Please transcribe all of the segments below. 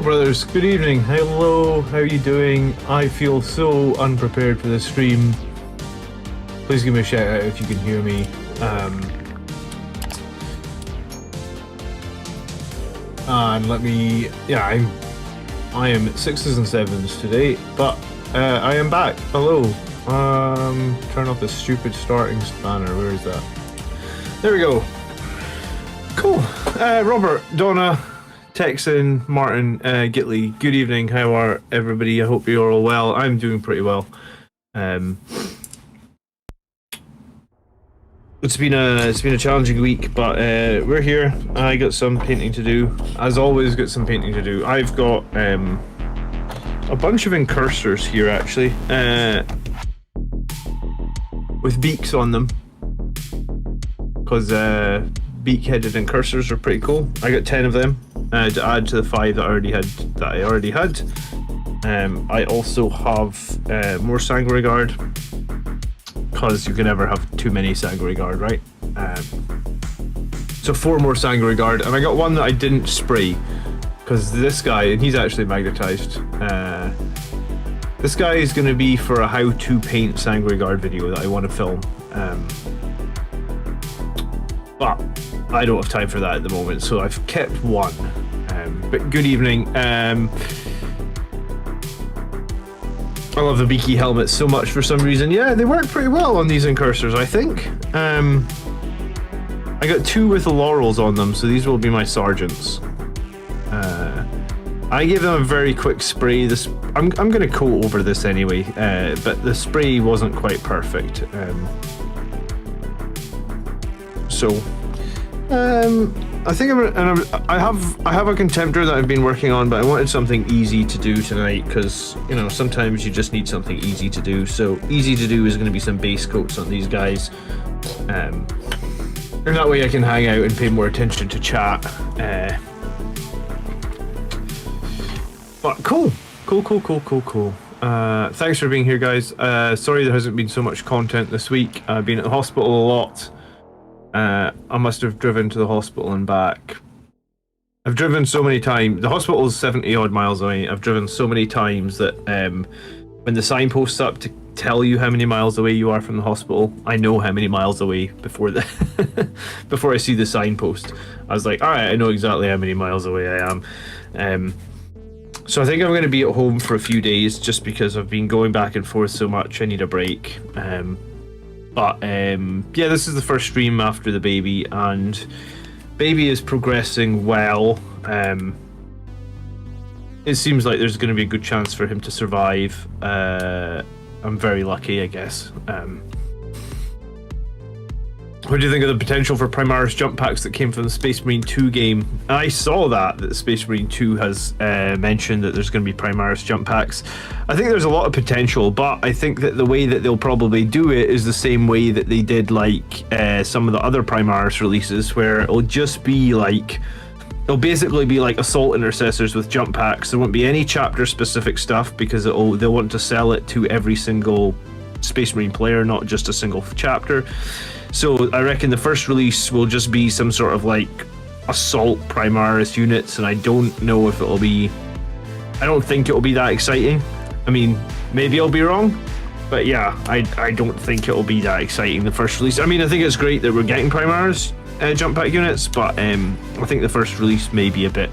Hello brothers, good evening. Hello, how are you doing? I feel so unprepared for this stream. Please give me a shout out if you can hear me. And let me, I am at 6s and 7s today, but I am back. Hello. Turn off this stupid starting spanner. Where is that? There we go. Cool. Robert, Donna, Texan, Martin, Gitley, good evening. How are everybody? I hope you're all well. I'm doing pretty well. It's been a challenging week, but we're here. I got some painting to do. As always, got some painting to do. I've got a bunch of incursors here actually, with beaks on them, because beak-headed incursors are pretty cool. I got 10 of them to add to the 5 that I already had. I also have more Sanguinary Guard, because you can never have too many Sanguinary Guard, right? So 4 more Sanguinary Guard, and I got one that I didn't spray, because this guy, and he's actually magnetized. This guy is going to be for a how to paint Sanguinary Guard video that I want to film. But I don't have time for that at the moment, so I've kept one. But good evening. I love the beaky helmets so much for some reason. Yeah, they work pretty well on these incursors, I think. I got 2 with the laurels on them, so these will be my sergeants. I gave them a very quick spray. I'm going to coat over this anyway, but the spray wasn't quite perfect. I think I have a contemptor that I've been working on, but I wanted something easy to do tonight, because you know sometimes you just need something easy to do. So easy to do is going to be some base coats on these guys, and that way I can hang out and pay more attention to chat. But cool. Thanks for being here, guys. Sorry there hasn't been so much content this week. I've been at the hospital a lot. I must have driven to the hospital and back. I've driven so many times. The hospital is 70 odd miles away. I've driven so many times that when the signpost's up to tell you how many miles away you are from the hospital, I know how many miles away before before I see the signpost. I was like, alright, I know exactly how many miles away I am. So I think I'm going to be at home for a few days, just because I've been going back and forth so much. I need a break. But yeah, this is the first stream after the baby, and baby is progressing well. It seems like there's going to be a good chance for him to survive. I'm very lucky, I guess. What do you think of the potential for Primaris jump packs that came from the Space Marine 2 game? I saw that Space Marine 2 has mentioned that there's going to be Primaris jump packs. I think there's a lot of potential, but I think that the way that they'll probably do it is the same way that they did like some of the other Primaris releases, where it'll just be like, it'll basically be like Assault Intercessors with jump packs. There won't be any chapter specific stuff, because they'll want to sell it to every single Space Marine player, not just a single chapter. So I reckon the first release will just be some sort of like Assault Primaris units, and I don't know if it'll be, I don't think it'll be that exciting. I mean, maybe I'll be wrong, but yeah, I don't think it'll be that exciting, the first release. I mean, I think it's great that we're getting Primaris jump pack units, but I think the first release may be a bit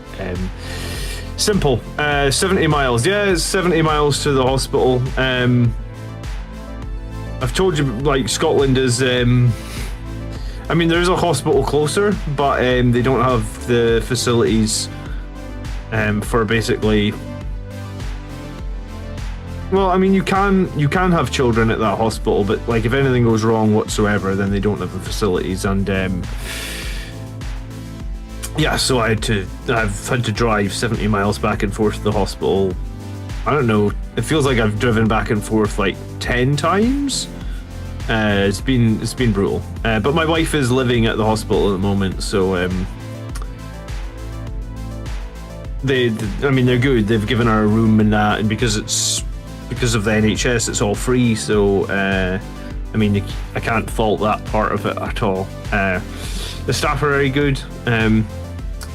simple. 70 miles, yeah, it's 70 miles to the hospital. I've told you, like, Scotland is, I mean, there's a hospital closer, but they don't have the facilities for basically, well, I mean, you can have children at that hospital, but like if anything goes wrong whatsoever, then they don't have the facilities. And yeah, so I've had to drive 70 miles back and forth to the hospital. I don't know, it feels like I've driven back and forth like 10 times. It's been brutal. But my wife is living at the hospital at the moment, so I mean, they're good. They've given her a room and that, and because of the NHS, it's all free. So I mean, I can't fault that part of it at all. The staff are very good.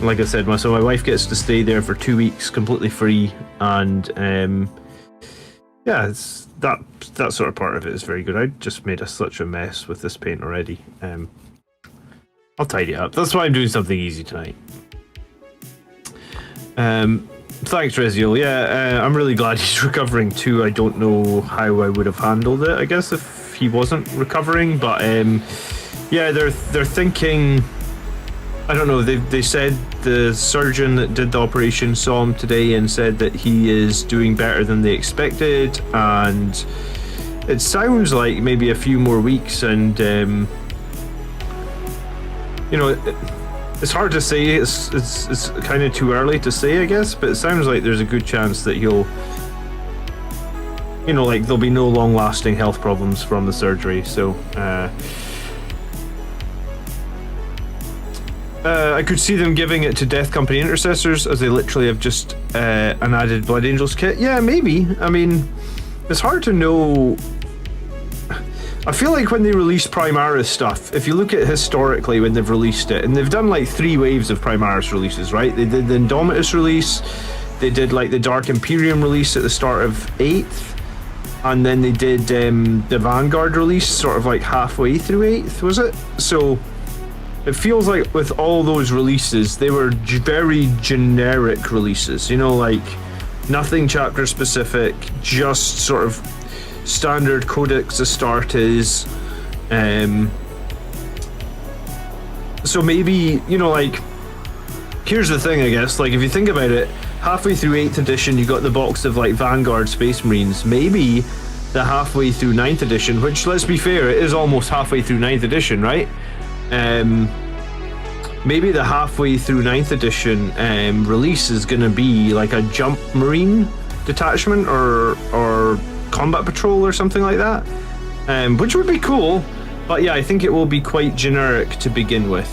like I said, so my wife gets to stay there for 2 weeks completely free, and yeah, it's that sort of part of it is very good. I just made such a mess with this paint already. I'll tidy it up. That's why I'm doing something easy tonight. Thanks, Reziel. Yeah, I'm really glad he's recovering too. I don't know how I would have handled it, I guess, if he wasn't recovering. But yeah, they're thinking. I don't know. They said the surgeon that did the operation saw him today and said that he is doing better than they expected, and it sounds like maybe a few more weeks. And you know, it's hard to say. It's kind of too early to say, I guess. But it sounds like there's a good chance that he'll, you know, like there'll be no long-lasting health problems from the surgery. So. I could see them giving it to Death Company intercessors, as they literally have just an added Blood Angels kit. Yeah, maybe. I mean, it's hard to know. I feel like when they release Primaris stuff, if you look at historically when they've released it, and they've done like 3 waves of Primaris releases, right? They did the Indomitus release, they did like the Dark Imperium release at the start of 8th, and then they did the Vanguard release sort of like halfway through 8th, was it? So it feels like with all those releases, they were very generic releases, you know, like nothing chapter specific, just sort of standard Codex Astartes. So maybe, you know, like, here's the thing, I guess, like if you think about it, halfway through 8th edition, you got the box of like Vanguard Space Marines. Maybe the halfway through 9th edition, which, let's be fair, it is almost halfway through 9th edition, right? Maybe the halfway through 9th edition release is going to be like a Jump Marine detachment or Combat Patrol or something like that, which would be cool. But yeah, I think it will be quite generic to begin with.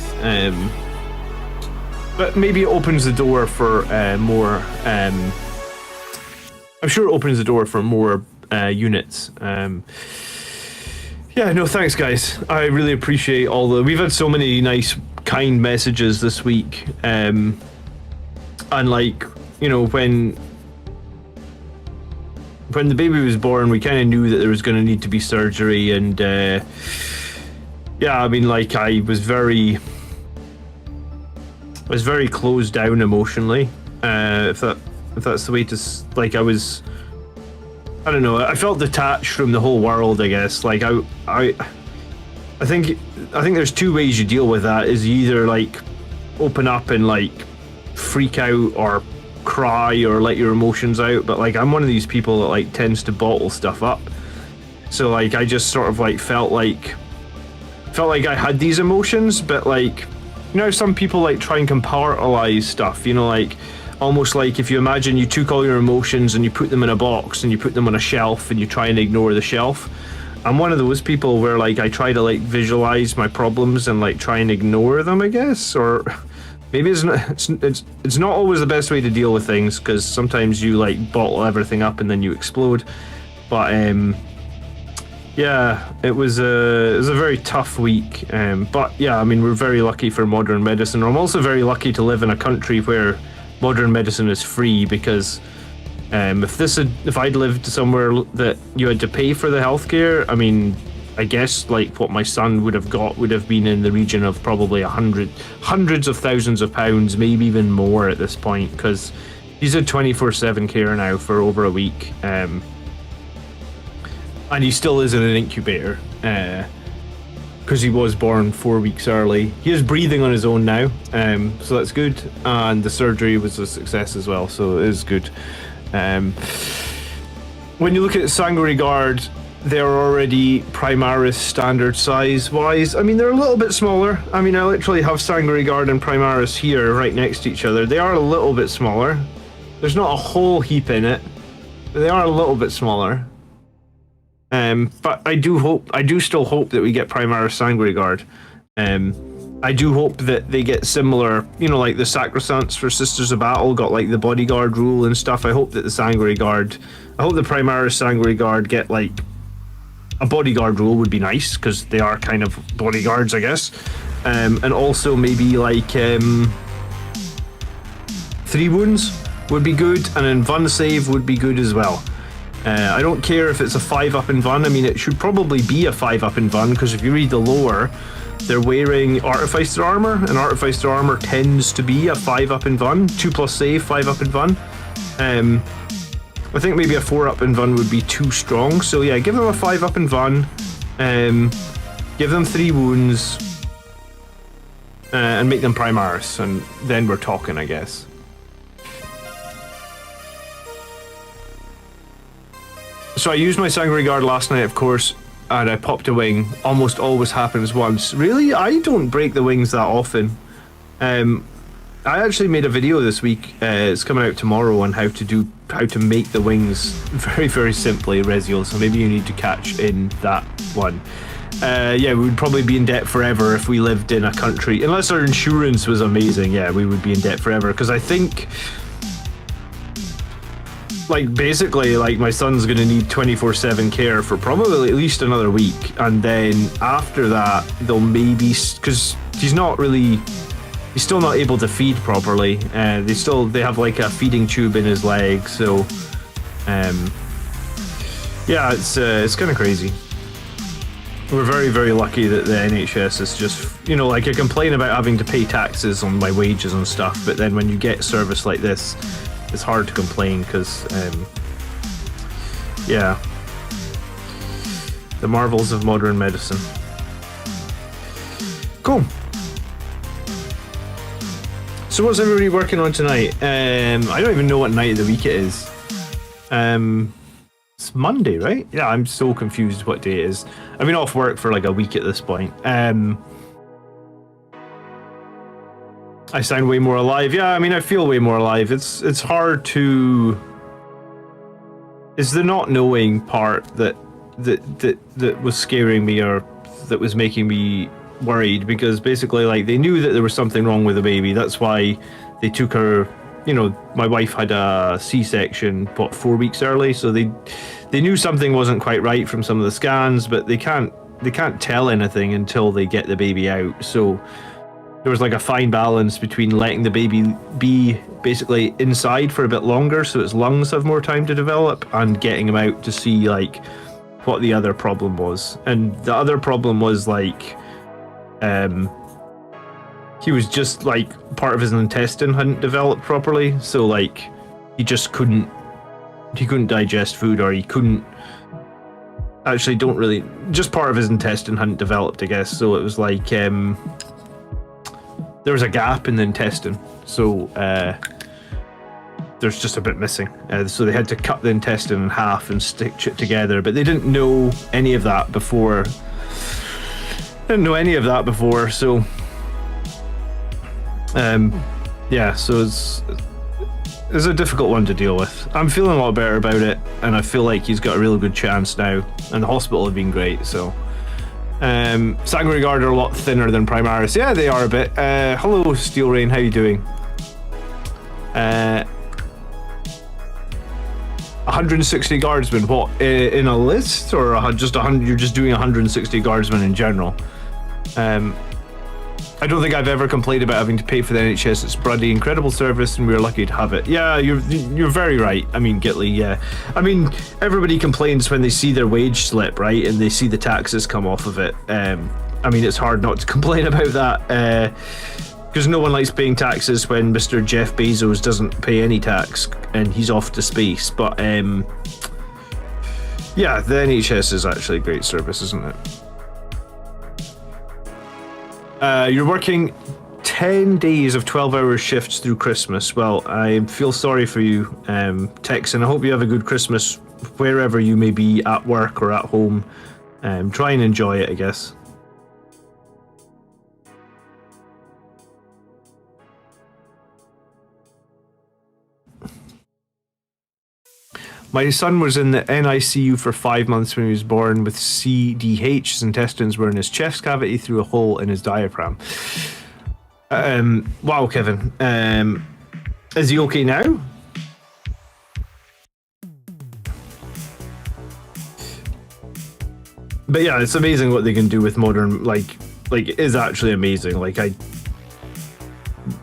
But maybe it opens the door for more. I'm sure it opens the door for more units. Yeah, no, thanks, guys. I really appreciate all the. We've had so many nice, kind messages this week, and like, you know, when the baby was born, we kind of knew that there was going to need to be surgery, and yeah, I mean, like, I was very closed down emotionally, if that's the way to, like, I don't know, I felt detached from the whole world, I guess. Like, I think there's 2 ways you deal with that. Is you either like open up and like freak out or cry or let your emotions out, but like I'm one of these people that like tends to bottle stuff up. So like I just sort of like felt like I had these emotions, but like, you know, some people like try and compartmentalize stuff, you know, like almost like if you imagine you took all your emotions and you put them in a box and you put them on a shelf and you try and ignore the shelf. I'm one of those people where like I try to like visualize my problems and like try and ignore them, I guess. Or maybe it's not always the best way to deal with things, because sometimes you like bottle everything up and then you explode. But yeah, it was a very tough week. But yeah, I mean, we're very lucky for modern medicine. I'm also very lucky to live in a country where modern medicine is free, because if I'd lived somewhere that you had to pay for the healthcare, I mean, I guess like what my son would have got would have been in the region of probably hundreds of thousands of pounds, maybe even more at this point, because he's at 24/7 care now for over a week, and he still is in an incubator, because he was born 4 weeks early. He is breathing on his own now, so that's good, and the surgery was a success as well, so it is good. When you look at Sanguinary Guard, they're already Primaris standard size wise. I mean, they're a little bit smaller. I mean, I literally have Sanguinary Guard and Primaris here right next to each other. They are a little bit smaller. There's not a whole heap in it, but they are a little bit smaller. But I do still hope that we get Primaris Sanguinary Guard. I do hope that they get similar, you know, like the Sacrosancts for Sisters of Battle got like the bodyguard rule and stuff. I hope that the Primaris Sanguinary Guard get like a bodyguard rule would be nice, because they are kind of bodyguards, I guess. And also maybe like 3 wounds would be good, and an Invun save would be good as well. I don't care if it's a 5-up Invun. I mean, it should probably be a 5-up Invun, because if you read the lore, they're wearing Artificer armor, and Artificer armor tends to be a 5-up Invun. 2+ save, 5-up Invun. I think maybe a 4-up Invun would be too strong. So yeah, give them a 5-up Invun. Give them 3 wounds. And make them Primaris, and then we're talking, I guess. So I used my Sanguinary Guard last night, of course, and I popped a wing. Almost always happens once. Really? I don't break the wings that often. I actually made a video this week. It's coming out tomorrow on how to make the wings very, very simply, Reziel. So maybe you need to catch in that one. Yeah, we would probably be in debt forever if we lived in a country. Unless our insurance was amazing, yeah, we would be in debt forever. Because I think, like, basically, like, my son's going to need 24/7 care for probably at least another week. And then after that, they'll maybe... Because he's still not able to feed properly. They have, like, a feeding tube in his leg. So, yeah, it's kind of crazy. We're very, very lucky that the NHS is just, you know, like, I complain about having to pay taxes on my wages and stuff, but then when you get service like this, it's hard to complain because, yeah, the marvels of modern medicine. Cool. So what's everybody working on tonight? I don't even know what night of the week it is. It's Monday, right? Yeah, I'm so confused what day it is. I've been off work for like a week at this point. I sound way more alive. Yeah, I mean, I feel way more alive. It's hard to... It's the not knowing part that was scaring me, or that was making me worried, because basically, like, they knew that there was something wrong with the baby. That's why they took her... You know, my wife had a C-section, 4 weeks early, so they knew something wasn't quite right from some of the scans, but they can't tell anything until they get the baby out. So there was like a fine balance between letting the baby be basically inside for a bit longer so its lungs have more time to develop, and getting him out to see like what the other problem was. And the other problem was like he was just like part of his intestine hadn't developed properly, so like he couldn't digest food, or he couldn't actually just part of his intestine hadn't developed, I guess. So it was like there was a gap in the intestine, so there's just a bit missing, so they had to cut the intestine in half and stitch it together, but they didn't know any of that before. So yeah, so it's a difficult one to deal with. I'm feeling a lot better about it, and I feel like he's got a really good chance now, and the hospital have been great. So Sanguinary Guard are a lot thinner than Primaris. Yeah, they are a bit. Hello Steel Rain, how you doing? 160 guardsmen, what, in a list, or just 100? You're just doing 160 guardsmen in general? I don't think I've ever complained about having to pay for the NHS. It's bloody incredible service, and we're lucky to have it. Yeah, you're very right. I mean, Gitley, yeah. I mean, everybody complains when they see their wage slip, right, and they see the taxes come off of it. I mean, it's hard not to complain about that, because no one likes paying taxes when Mr. Jeff Bezos doesn't pay any tax and he's off to space. But yeah, the NHS is actually a great service, isn't it? You're working 10 days of 12-hour shifts through Christmas. Well, I feel sorry for you, Tex, and I hope you have a good Christmas wherever you may be, at work or at home. Try and enjoy it, I guess. My son was in the NICU for 5 months when he was born with CDH. His intestines were in his chest cavity through a hole in his diaphragm. Wow, Kevin. Is he okay now? But yeah, it's amazing what they can do with modern, like it is actually amazing. Like,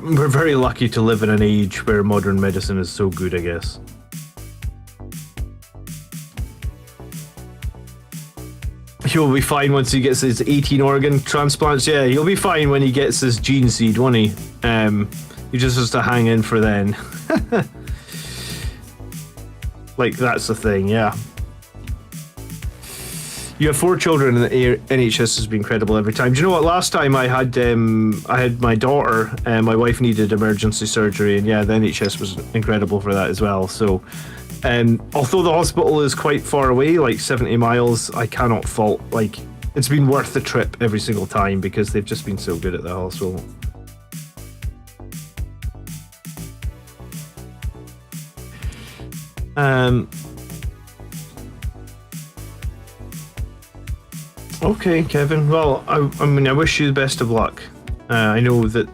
we're very lucky to live in an age where modern medicine is so good, I guess. He'll be fine once he gets his 18 organ transplants. Yeah, he'll be fine when he gets his gene seed, won't he? He just has to hang in for then. Like, that's the thing, yeah. You have 4 children, and the NHS has been incredible every time. Do you know what? Last time I had my daughter, and my wife needed emergency surgery, and yeah, the NHS was incredible for that as well. So, although the hospital is quite far away, like 70 miles, I cannot fault. Like, it's been worth the trip every single time because they've just been so good at the hospital. Okay, Kevin. Well, I mean, I wish you the best of luck. I know that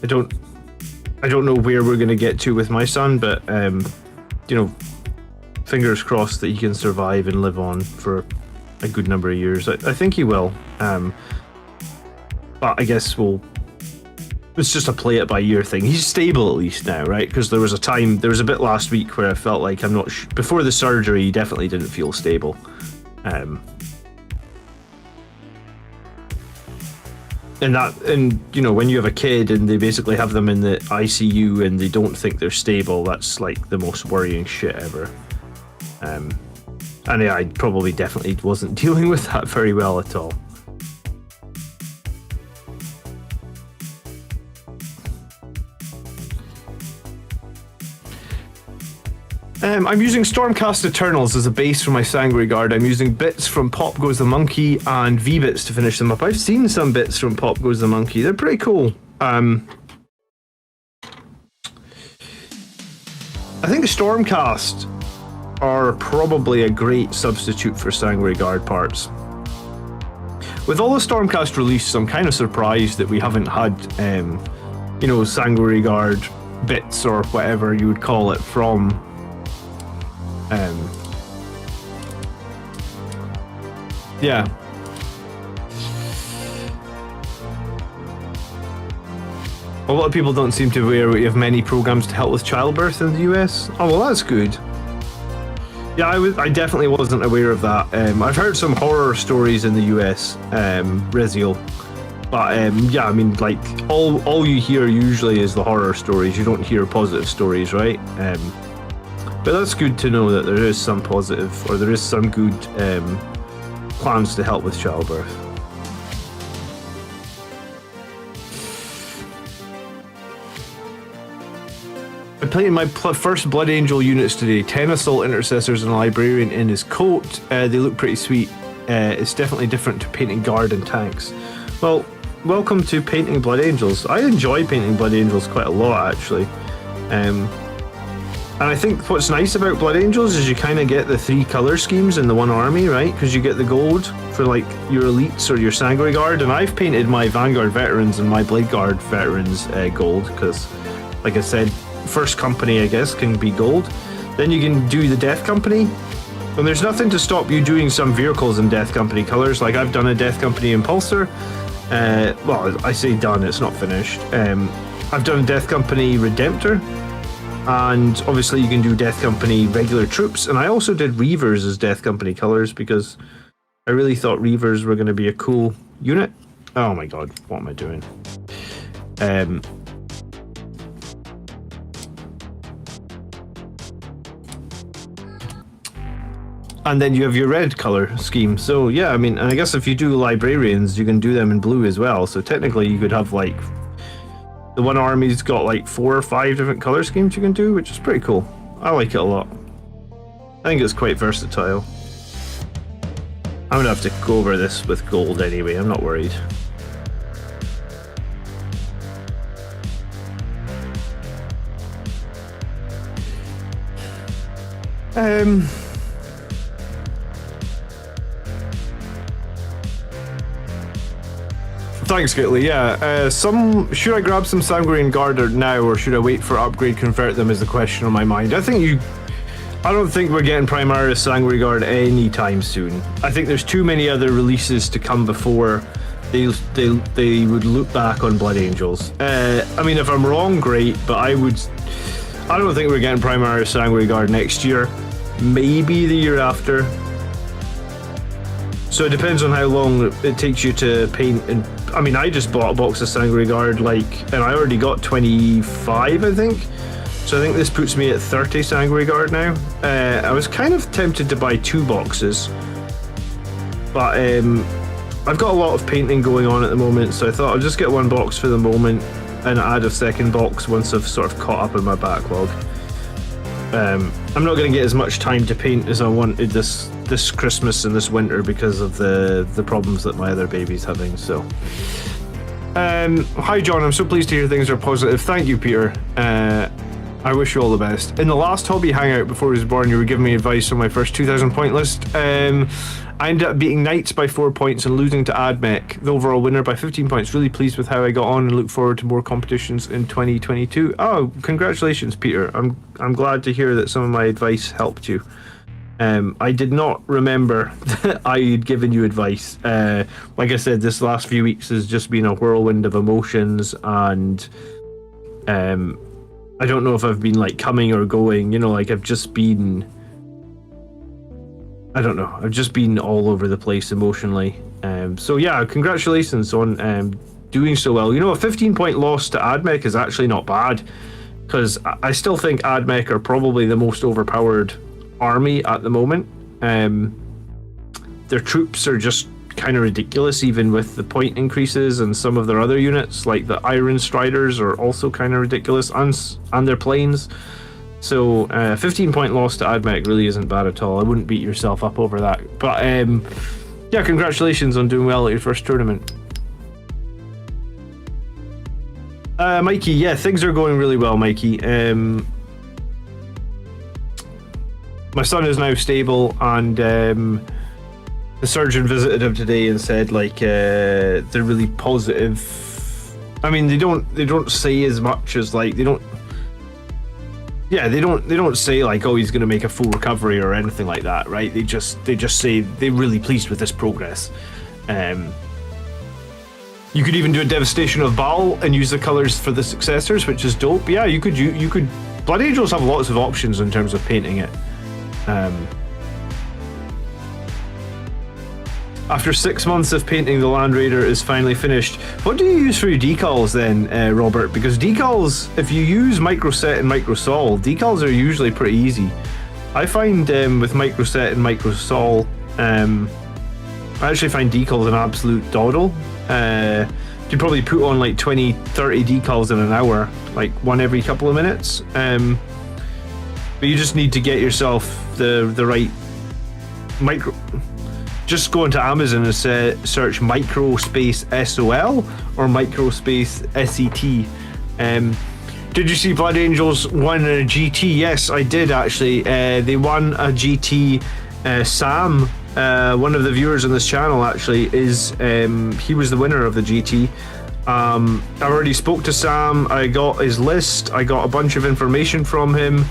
I don't know where we're going to get to with my son, but you know, fingers crossed that he can survive and live on for a good number of years. I think he will. But I guess it's just a play it by ear thing. He's stable at least now, right? Because there was a bit last week where I felt like before the surgery, he definitely didn't feel stable. And you know, when you have a kid and they basically have them in the ICU and they don't think they're stable, that's like the most worrying shit ever. And yeah, I probably definitely wasn't dealing with that very well at all. I'm using Stormcast Eternals as a base for my Sanguinary Guard. I'm using bits from Pop Goes the Monkey and V-bits to finish them up. I've seen some bits from Pop Goes the Monkey. They're pretty cool. I think Stormcast are probably a great substitute for Sanguinary Guard parts. With all the Stormcast releases, I'm kind of surprised that we haven't had, you know, Sanguinary Guard bits or whatever you would call it from yeah. A lot of people don't seem to be aware we have many programs to help with childbirth in the US. Oh, well, that's good. Yeah, I definitely wasn't aware of that. I've heard some horror stories in the US, Reziel. But yeah, I mean, like, all you hear usually is the horror stories. You don't hear positive stories, right? But that's good to know that there is some positive, or there is some good plans to help with childbirth. I played my first Blood Angel units today. 10 Assault Intercessors and a Librarian in his coat. They look pretty sweet. It's definitely different to painting Guard and tanks. Well, welcome to painting Blood Angels. I enjoy painting Blood Angels quite a lot, actually. And I think what's nice about Blood Angels is you kind of get the 3 color schemes in the one army, right? Because you get the gold for like your elites or your Sanguinary Guard, and I've painted my Vanguard veterans and my Blade Guard veterans gold because, like I said, first company I guess can be gold. Then you can do the Death Company, and there's nothing to stop you doing some vehicles in Death Company colors. Like I've done a Death Company Impulsor. Well, I say done, it's not finished. I've done a Death Company Redemptor. And obviously you can do Death Company regular troops, and I also did Reavers as Death Company colors because I really thought Reavers were going to be a cool unit. Oh my god, what am I doing? And then you have your red color scheme. So yeah, I mean, and I guess if you do Librarians, you can do them in blue as well. So technically you could have like, the one army's got like 4 or 5 different color schemes you can do, which is pretty cool. I like it a lot. I think it's quite versatile. I'm gonna have to go over this with gold anyway, I'm not worried. Thanks, Gitley. Yeah, should I grab some Sanguinary Guard now, or should I wait for upgrade convert them is the question on my mind. I don't think we're getting Primaris Sanguinary Guard anytime soon. I think there's too many other releases to come before they would look back on Blood Angels. I mean, if I'm wrong, great, but I don't think we're getting Primaris Sanguinary Guard next year. Maybe the year after. So it depends on how long it takes you to paint. And I mean, I just bought a box of Sanguinary Guard, and I already got 25, I think. So I think this puts me at 30 Sanguinary Guard now. I was kind of tempted to buy 2 boxes, but I've got a lot of painting going on at the moment, so I thought I'll just get 1 box for the moment and add a second box once I've sort of caught up in my backlog. I'm not going to get as much time to paint as I wanted this Christmas and this winter because of the problems that my other baby's having. So, hi John, I'm so pleased to hear things are positive. Thank you, Peter. I wish you all the best. In the last hobby hangout before he was born, you were giving me advice on my first 2,000 point list. I ended up beating Knights by 4 points and losing to Admech, the overall winner, by 15 points. Really pleased with how I got on and look forward to more competitions in 2022. Oh, congratulations, Peter. I'm glad to hear that some of my advice helped you. I did not remember that I had given you advice. Like I said, this last few weeks has just been a whirlwind of emotions, and I don't know if I've been like coming or going, you know, like I've just been, I don't know, I've just been all over the place emotionally. So yeah, congratulations on doing so well. You know, a 15-point loss to Admech is actually not bad, because I still think Admech are probably the most overpowered army at the moment. Their troops are just kind of ridiculous, even with the point increases, and some of their other units, like the Iron Striders, are also kind of ridiculous, and their planes. So 15-point loss to Admech really isn't bad at all. I wouldn't beat yourself up over that. But yeah, congratulations on doing well at your first tournament. Mikey, yeah, things are going really well, Mikey. My son is now stable, and the surgeon visited him today and said, like, they're really positive. I mean, they don't say as much as, like, they don't say like, oh, he's going to make a full recovery or anything like that, right? They just say they're really pleased with this progress. You could even do a Devastation of Baal and use the colors for the successors, which is dope. Yeah, you could. Blood Angels have lots of options in terms of painting it. After 6 months of painting, the Land Raider is finally finished. What do you use for your decals then, Robert? Because decals, if you use Microset and Microsol, decals are usually pretty easy. I find with Microset and Microsol, I actually find decals an absolute dawdle. You could probably put on like 20, 30 decals in an hour, like one every couple of minutes. But you just need to get yourself the right micro. Just go into Amazon and search microspace SOL or microspace SET. Did you see Blood Angels won a GT? Yes, I did actually. They won a GT. Sam, one of the viewers on this channel, actually he was the winner of the GT. I already spoke to Sam. I got his list. I got a bunch of information from him.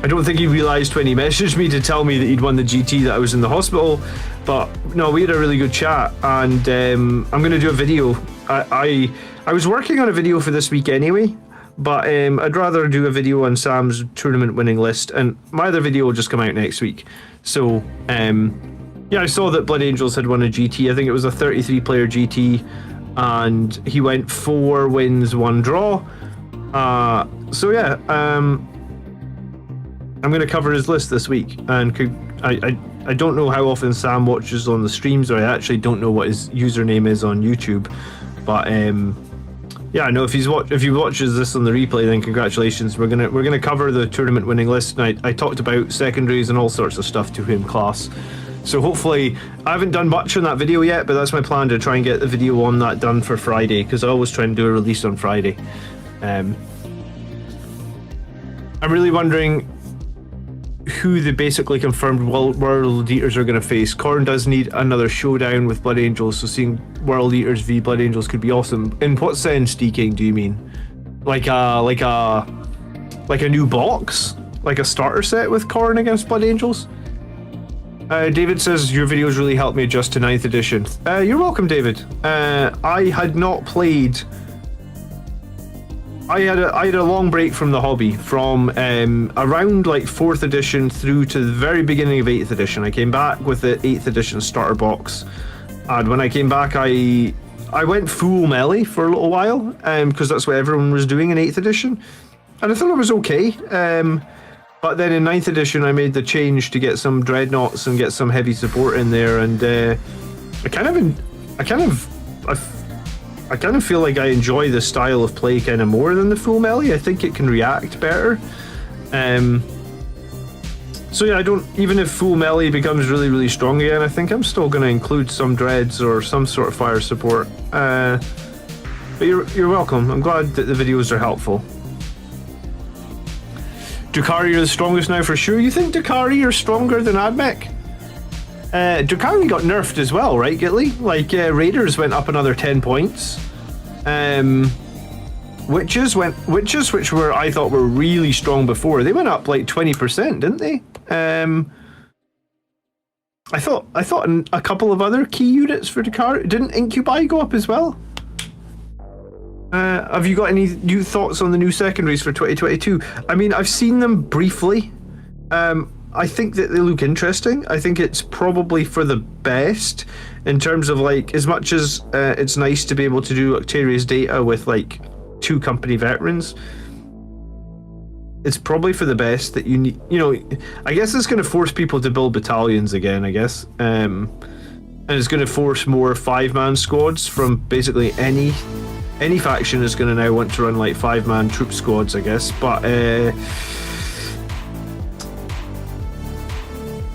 I don't think he realised when he messaged me to tell me that he'd won the GT that I was in the hospital, but no, we had a really good chat, and I'm going to do a video. I was working on a video for this week anyway, but I'd rather do a video on Sam's tournament winning list, and my other video will just come out next week. So yeah, I saw that Blood Angels had won a GT. I think it was a 33 player GT, and he went 4 wins, 1 draw. So yeah, I'm going to cover his list this week, and I don't know how often Sam watches on the streams, or I actually don't know what his username is on YouTube, but yeah, I know if he watches this on the replay, then congratulations. We're gonna cover the tournament winning list, and I talked about secondaries and all sorts of stuff to him class. So hopefully, I haven't done much on that video yet, but that's my plan, to try and get the video on that done for Friday, because I always try and do a release on Friday. I'm really wondering who the basically confirmed World Eaters are going to face. Khorne does need another showdown with Blood Angels, so seeing World Eaters v Blood Angels could be awesome. In what sense, DKing, do you mean? Like a new box? Like a starter set with Khorne against Blood Angels? David says your videos really helped me adjust to 9th edition. You're welcome, David. I had not played. I had a long break from the hobby from around like 4th edition through to the very beginning of 8th edition. I came back with the 8th edition starter box, and when I came back, I went full melee for a little while because that's what everyone was doing in 8th edition, and I thought it was okay. But then in 9th edition, I made the change to get some dreadnoughts and get some heavy support in there, and I kind of feel like I enjoy the style of play kind of more than the full melee. I think it can react better. So yeah, even if full melee becomes really, really strong again, I think I'm still going to include some dreads or some sort of fire support. But you're welcome. I'm glad that the videos are helpful. Drukhari are the strongest now for sure. You think Drukhari are stronger than Admech? Drukhari got nerfed as well, right, Gitli? Like, Raiders went up another 10 points. Witches, which were, I thought, were really strong before, they went up like 20%, didn't they? I thought a couple of other key units for Drukhari. Didn't Incubi go up as well? Have you got any new thoughts on the new secondaries for 2022? I mean, I've seen them briefly. I think that they look interesting. I think it's probably for the best in terms of, like, as much as it's nice to be able to do Octarius data with like 2 company veterans, it's probably for the best that you need. You know, I guess it's going to force people to build battalions again, I guess, and it's going to force more 5-man squads from basically any faction is going to now want to run like 5-man troop squads, I guess. But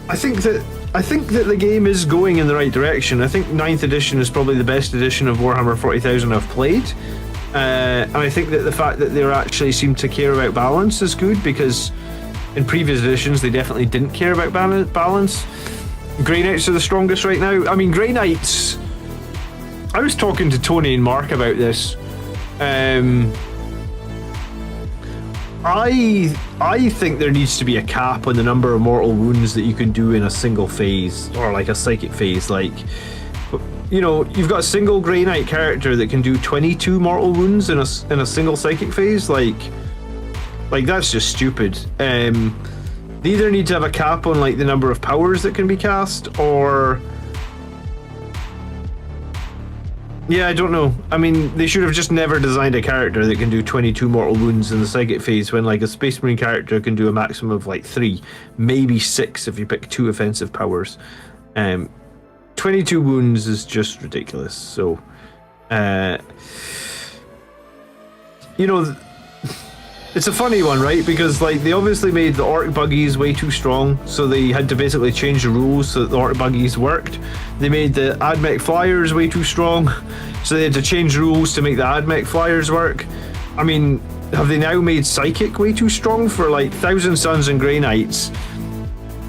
I think that the game is going in the right direction. I think 9th edition is probably the best edition of Warhammer 40,000 I've played. And I think that the fact that they actually seem to care about balance is good, because in previous editions they definitely didn't care about balance. Grey Knights are the strongest right now. I mean, Grey Knights, I was talking to Tony and Mark about this. I think there needs to be a cap on the number of mortal wounds that you can do in a single phase, or like a psychic phase. Like, you know, you've got a single Grey Knight character that can do 22 mortal wounds in a single psychic phase. Like that's just stupid. They either need to have a cap on like the number of powers that can be cast, or yeah, I don't know. I mean, they should have just never designed a character that can do 22 mortal wounds in the psychic phase, when like a Space Marine character can do a maximum of like 3, maybe 6 if you pick 2 offensive powers. 22 wounds is just ridiculous. So, you know, it's a funny one, right? Because like they obviously made the Orc buggies way too strong, so they had to basically change the rules so that the Orc buggies worked. They made the Admech flyers way too strong, so they had to change rules to make the Admech flyers work. I mean, have they now made Psychic way too strong for like Thousand Suns and Grey Knights?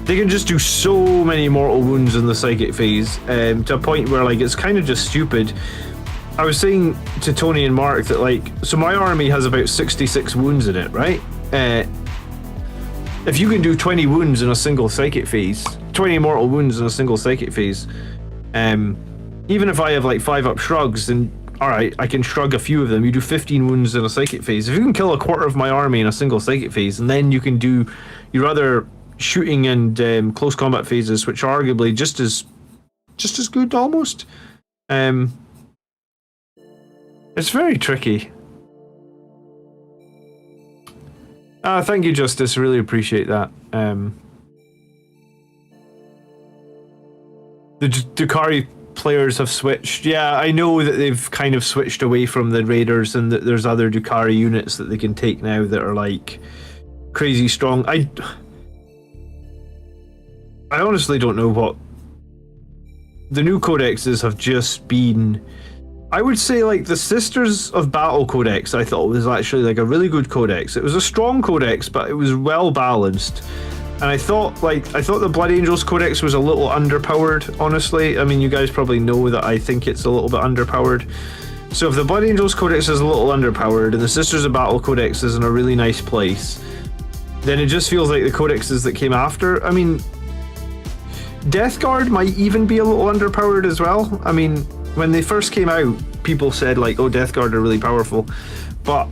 They can just do so many mortal wounds in the Psychic phase, to a point where like it's kind of just stupid. I was saying to Tony and Mark that like, so my army has about 66 wounds in it, right? If you can do 20 wounds in a single psychic phase, 20 mortal wounds in a single psychic phase, even if I have like 5-up shrugs, then alright, I can shrug a few of them. You do 15 wounds in a psychic phase. If you can kill a quarter of my army in a single psychic phase, and then you can do your other shooting and close combat phases, which are arguably just as good almost. It's very tricky. Thank you, Justice. Really appreciate that. The Drukhari players have switched. Yeah, I know that they've kind of switched away from the Raiders, and that there's other Drukhari units that they can take now that are like crazy strong. I honestly don't know what the new codexes have just been. I would say like the Sisters of Battle Codex I thought was actually like a really good codex. It was a strong codex, but it was well balanced. And I thought the Blood Angels Codex was a little underpowered, honestly. I mean, you guys probably know that I think it's a little bit underpowered. So if the Blood Angels Codex is a little underpowered and the Sisters of Battle Codex is in a really nice place, then it just feels like the codexes that came after. I mean, Death Guard might even be a little underpowered as well. I mean, when they first came out, people said like, oh, Death Guard are really powerful, but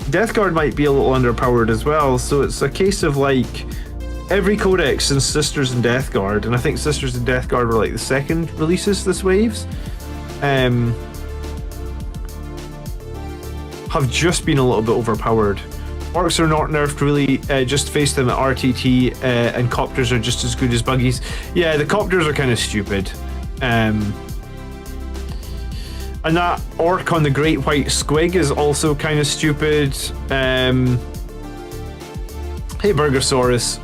Death Guard might be a little underpowered as well. So it's a case of like every codex since Sisters and Death Guard, and I think Sisters and Death Guard were like the second releases this waves, have just been a little bit overpowered. Orcs are not nerfed really, just face them at RTT, and copters are just as good as buggies. Yeah, the copters are kind of stupid. And that orc on the Great White Squig is also kind of stupid. Hey Burgosaurus.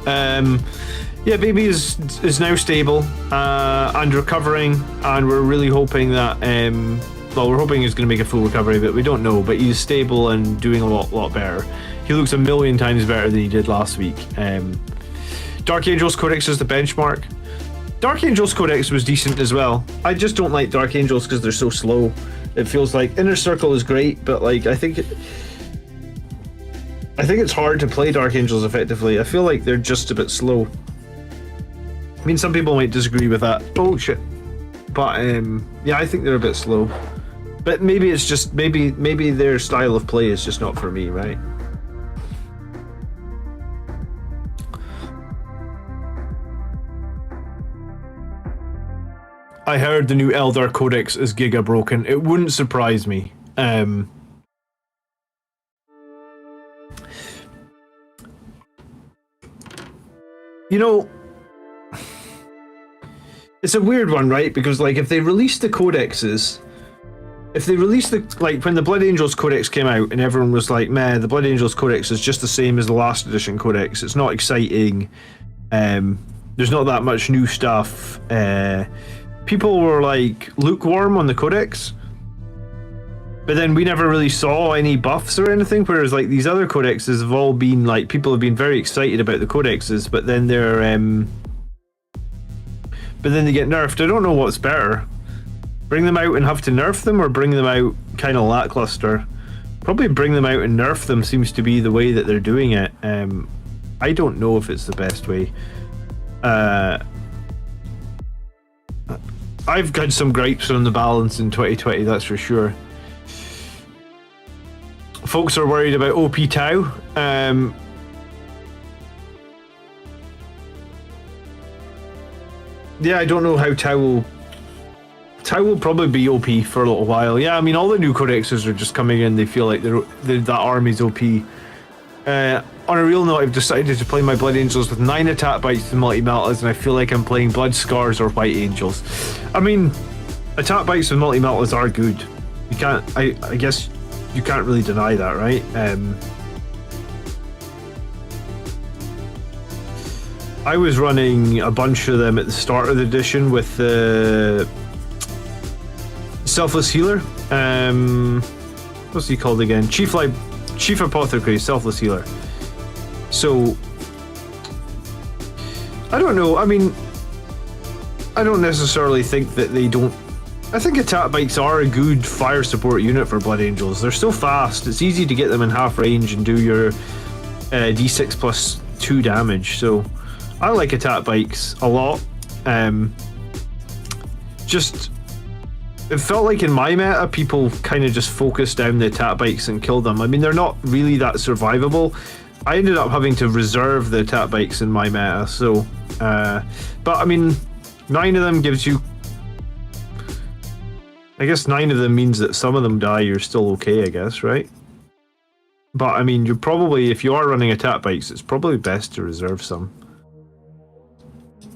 Yeah, baby is now stable and recovering, and we're really hoping that well, we're hoping he's going to make a full recovery, but we don't know. But he's stable and doing a lot better. He looks 1,000,000 times better than he did last week. Dark Angels Codex is the benchmark. Dark Angels Codex was decent as well. I just don't like Dark Angels because they're so slow. It feels like Inner Circle is great, but like I think it's hard to play Dark Angels effectively. I feel like they're just a bit slow. I mean, some people might disagree with that. Oh shit. But yeah, I think they're a bit slow. But maybe it's just maybe their style of play is just not for me, right? I heard the new Eldar Codex is giga broken. It wouldn't surprise me. You know, it's a weird one, right? Because like if they release the codexes, if they release the, like when the Blood Angels Codex came out and everyone was like, man, the Blood Angels Codex is just the same as the last edition codex. It's not exciting. There's not that much new stuff. People were like lukewarm on the codex, but then we never really saw any buffs or anything, whereas like these other codexes have all been like, people have been very excited about the codexes, but then they're but then they get nerfed. I don't know what's better, bring them out and have to nerf them, or bring them out kind of lackluster. Probably bring them out and nerf them seems to be the way that they're doing it. I don't know if it's the best way. I've got some gripes on the balance in 2020, that's for sure. Folks are worried about OP Tau. Yeah, I don't know how Tau will probably be OP for a little while. Yeah, I mean, all the new codexes are just coming in. They feel like that army's OP. On a real note, I've decided to play my Blood Angels with 9 attack bites and multi-meltas, and I feel like I'm playing Blood Scars or White Angels. I mean, attack bites with multi-meltas are good. You can't, I guess you can't really deny that, right? I was running a bunch of them at the start of the edition with the Selfless Healer. What's he called again? Chief Apothecary, Selfless Healer. So, I don't know. I mean, I don't necessarily think that they don't. I think attack bikes are a good fire support unit for Blood Angels. They're so fast. It's easy to get them in half range and do your d6 plus 2 damage. So, I like attack bikes a lot. Just, it felt like in my meta, people kind of just focused down the attack bikes and killed them. I mean, they're not really that survivable. I ended up having to reserve the attack bikes in my meta, so but I mean, 9 of them gives you, I guess 9 of them means that some of them die, you're still okay, I guess, right? But I mean, you're probably, if you are running attack bikes, it's probably best to reserve some.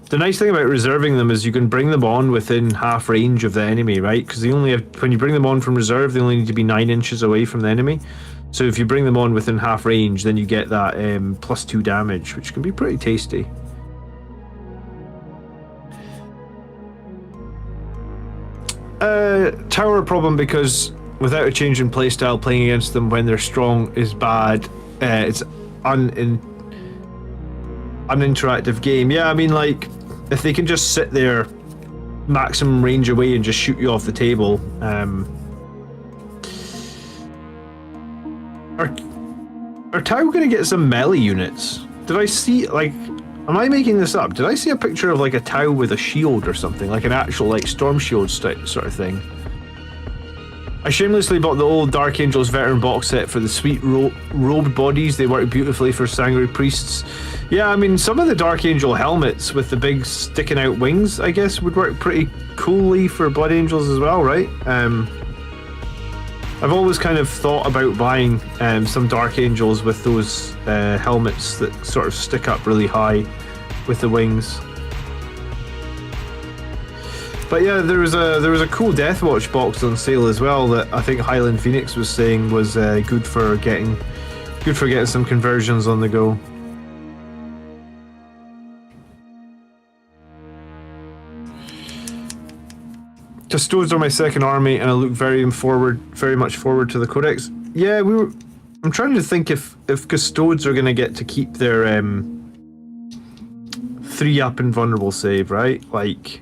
The nice thing about reserving them is you can bring them on within half range of the enemy, right? Because they only have, when you bring them on from reserve, they only need to be 9 inches away from the enemy. So if you bring them on within half range, then you get that plus 2 damage, which can be pretty tasty. Tower problem because without a change in playstyle, playing against them when they're strong is bad. It's uninteractive game. Yeah, I mean, like, if they can just sit there maximum range away and just shoot you off the table, Are Tau gonna get some melee units? Did I see, like, Am I making this up? Did I see a picture of like a Tau with a shield or something? Like an actual like storm shield sort of thing? I shamelessly bought the old Dark Angels veteran box set for the sweet robed bodies. They work beautifully for Sangre priests. Yeah, I mean, some of the Dark Angel helmets with the big sticking out wings, I guess, would work pretty coolly for Blood Angels as well, right? I've always kind of thought about buying some Dark Angels with those helmets that sort of stick up really high with the wings. But yeah, there was a cool Deathwatch box on sale as well that I think Highland Phoenix was saying was good for getting some conversions on the go. Custodes are my second army, and I look very much forward to the Codex. Yeah, I'm trying to think if Custodes are going to get to keep their 3-up invulnerable save, right? Like,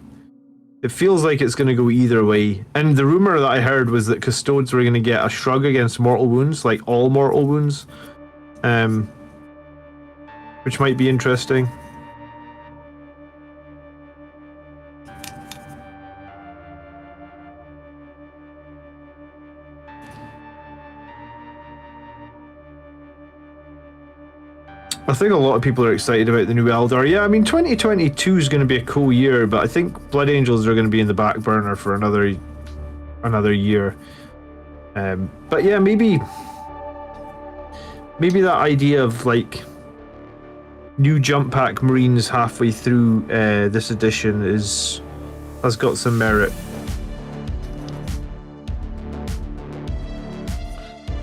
it feels like it's going to go either way. And the rumor that I heard was that Custodes were going to get a shrug against mortal wounds, like all mortal wounds, which might be interesting. I think a lot of people are excited about the new Eldar. Yeah, I mean, 2022 is going to be a cool year, but I think Blood Angels are going to be in the back burner for another year. But yeah, maybe that idea of like new jump pack Marines halfway through this edition has got some merit.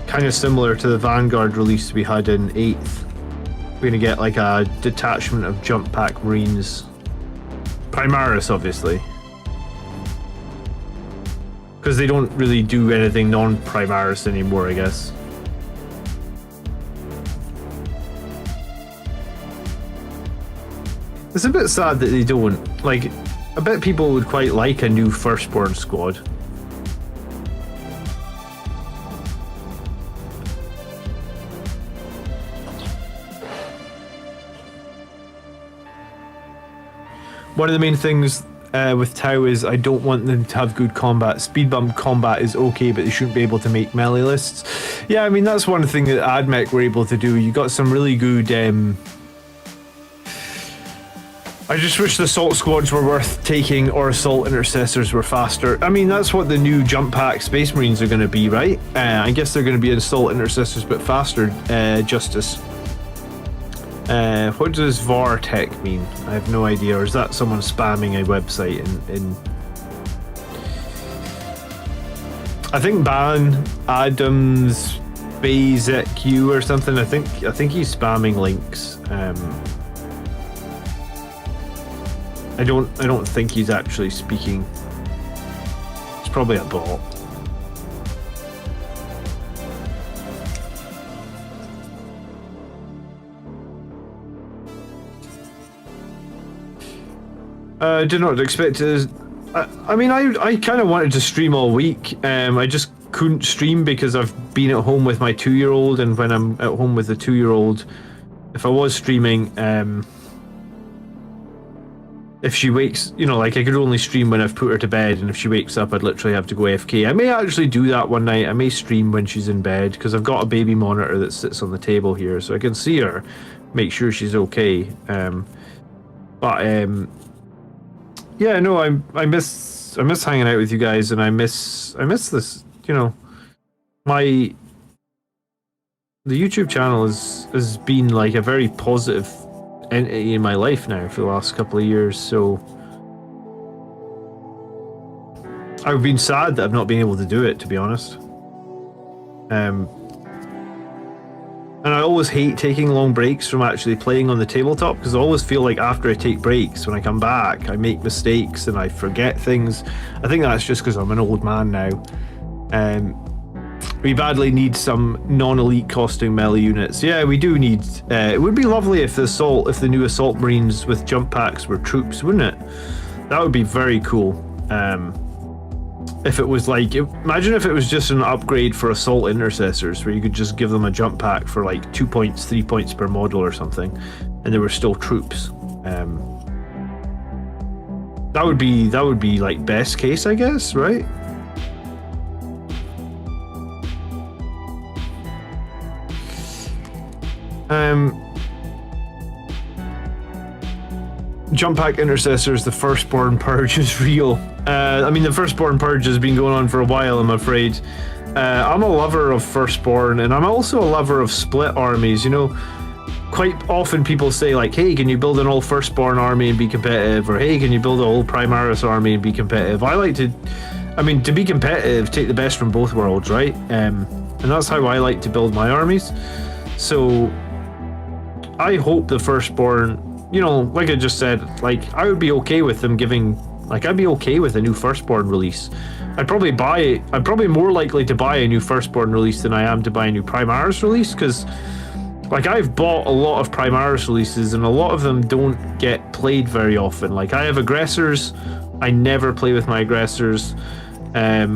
Kind of similar to the Vanguard release we had in 8th. We're going to get like a detachment of jump pack Marines. Primaris, obviously. Because they don't really do anything non-Primaris anymore, I guess. It's a bit sad that they don't. Like, I bet people would quite like a new Firstborn squad. One of the main things with Tau is I don't want them to have good combat. Speed bump combat is okay, but they shouldn't be able to make melee lists. Yeah, I mean, that's one thing that AdMech were able to do. You got some really good... I just wish the assault squads were worth taking, or assault intercessors were faster. I mean, that's what the new jump pack Space Marines are going to be, right? I guess they're going to be assault intercessors, but faster. Justice. What does VAR-Tech mean? I have no idea. Or is that someone spamming a website in... I think Ban Adams Basic U or something. I think he's spamming links. I don't think he's actually speaking. It's probably a bot. I did not expect it. I mean, I kind of wanted to stream all week. I just couldn't stream because I've been at home with my 2-year-old, and when I'm at home with the 2-year-old, if I was streaming, if she wakes, you know, like I could only stream when I've put her to bed, and if she wakes up, I'd literally have to go AFK. I may actually do that one night. I may stream when she's in bed, because I've got a baby monitor that sits on the table here, so I can see her, make sure she's okay. Yeah, no, I miss hanging out with you guys, and I miss this, you know. The YouTube channel has been like a very positive entity in my life now for the last couple of years, so I've been sad that I've not been able to do it, to be honest. And I always hate taking long breaks from actually playing on the tabletop, because I always feel like after I take breaks, when I come back, I make mistakes and I forget things. I think that's just because I'm an old man now. We badly need some non-elite costing melee units. Yeah, we do need... it would be lovely if the new Assault Marines with jump packs were troops, wouldn't it? That would be very cool. If it was like... Imagine if it was just an upgrade for Assault Intercessors, where you could just give them a jump pack for like 2 points, 3 points per model or something, and they were still troops. That would be like best case, I guess, right? Jump Pack Intercessors, the Firstborn Purge is real. I mean, the Firstborn Purge has been going on for a while, I'm afraid. I'm a lover of Firstborn, and I'm also a lover of split armies. You know, quite often people say like, hey, can you build an all Firstborn army and be competitive? Or hey, can you build a whole Primaris army and be competitive? I like to, I mean, to be competitive, take the best from both worlds, right? And that's how I like to build my armies. So I hope the Firstborn, you know, like I just said, like I would be okay with them giving, like I'd be okay with a new Firstborn release. I'm probably more likely to buy a new Firstborn release than I am to buy a new Primaris release, because like I've bought a lot of Primaris releases and a lot of them don't get played very often. Like I have aggressors, I never play with my aggressors. I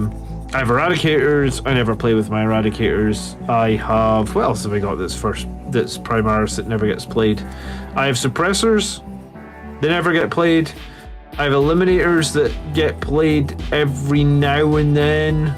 have eradicators, I never play with my eradicators. I have, what else have I got that's Primaris that never gets played? I have suppressors, they never get played. I have eliminators that get played every now and then.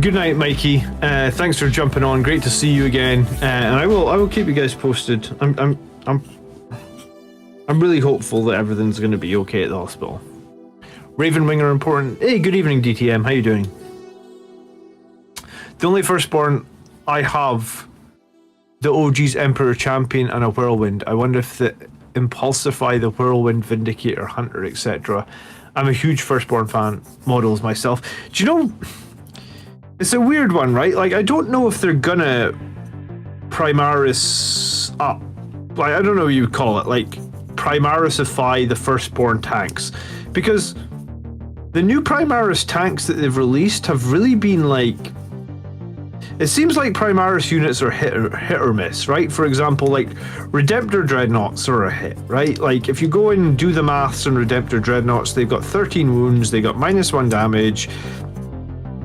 Good night, Mikey. Thanks for jumping on. Great to see you again. And I will keep you guys posted. I'm really hopeful that everything's going to be okay at the hospital. Ravenwing are important. Hey, good evening, DTM. How you doing? The only Firstborn I have, the OG's Emperor Champion and a Whirlwind. I wonder if the Impulsify, the Whirlwind, Vindicator, Hunter, etc. I'm a huge Firstborn fan models myself. Do you know? It's a weird one, right? Like, I don't know if they're gonna Primaris up. Like, I don't know what you would call it. Like, Primarisify the Firstborn tanks. Because the new Primaris tanks that they've released have really been like... It seems like Primaris units are hit or miss, right? For example, like, Redemptor Dreadnoughts are a hit, right? Like, if you go and do the maths on Redemptor Dreadnoughts, they've got 13 wounds, they got -1 damage.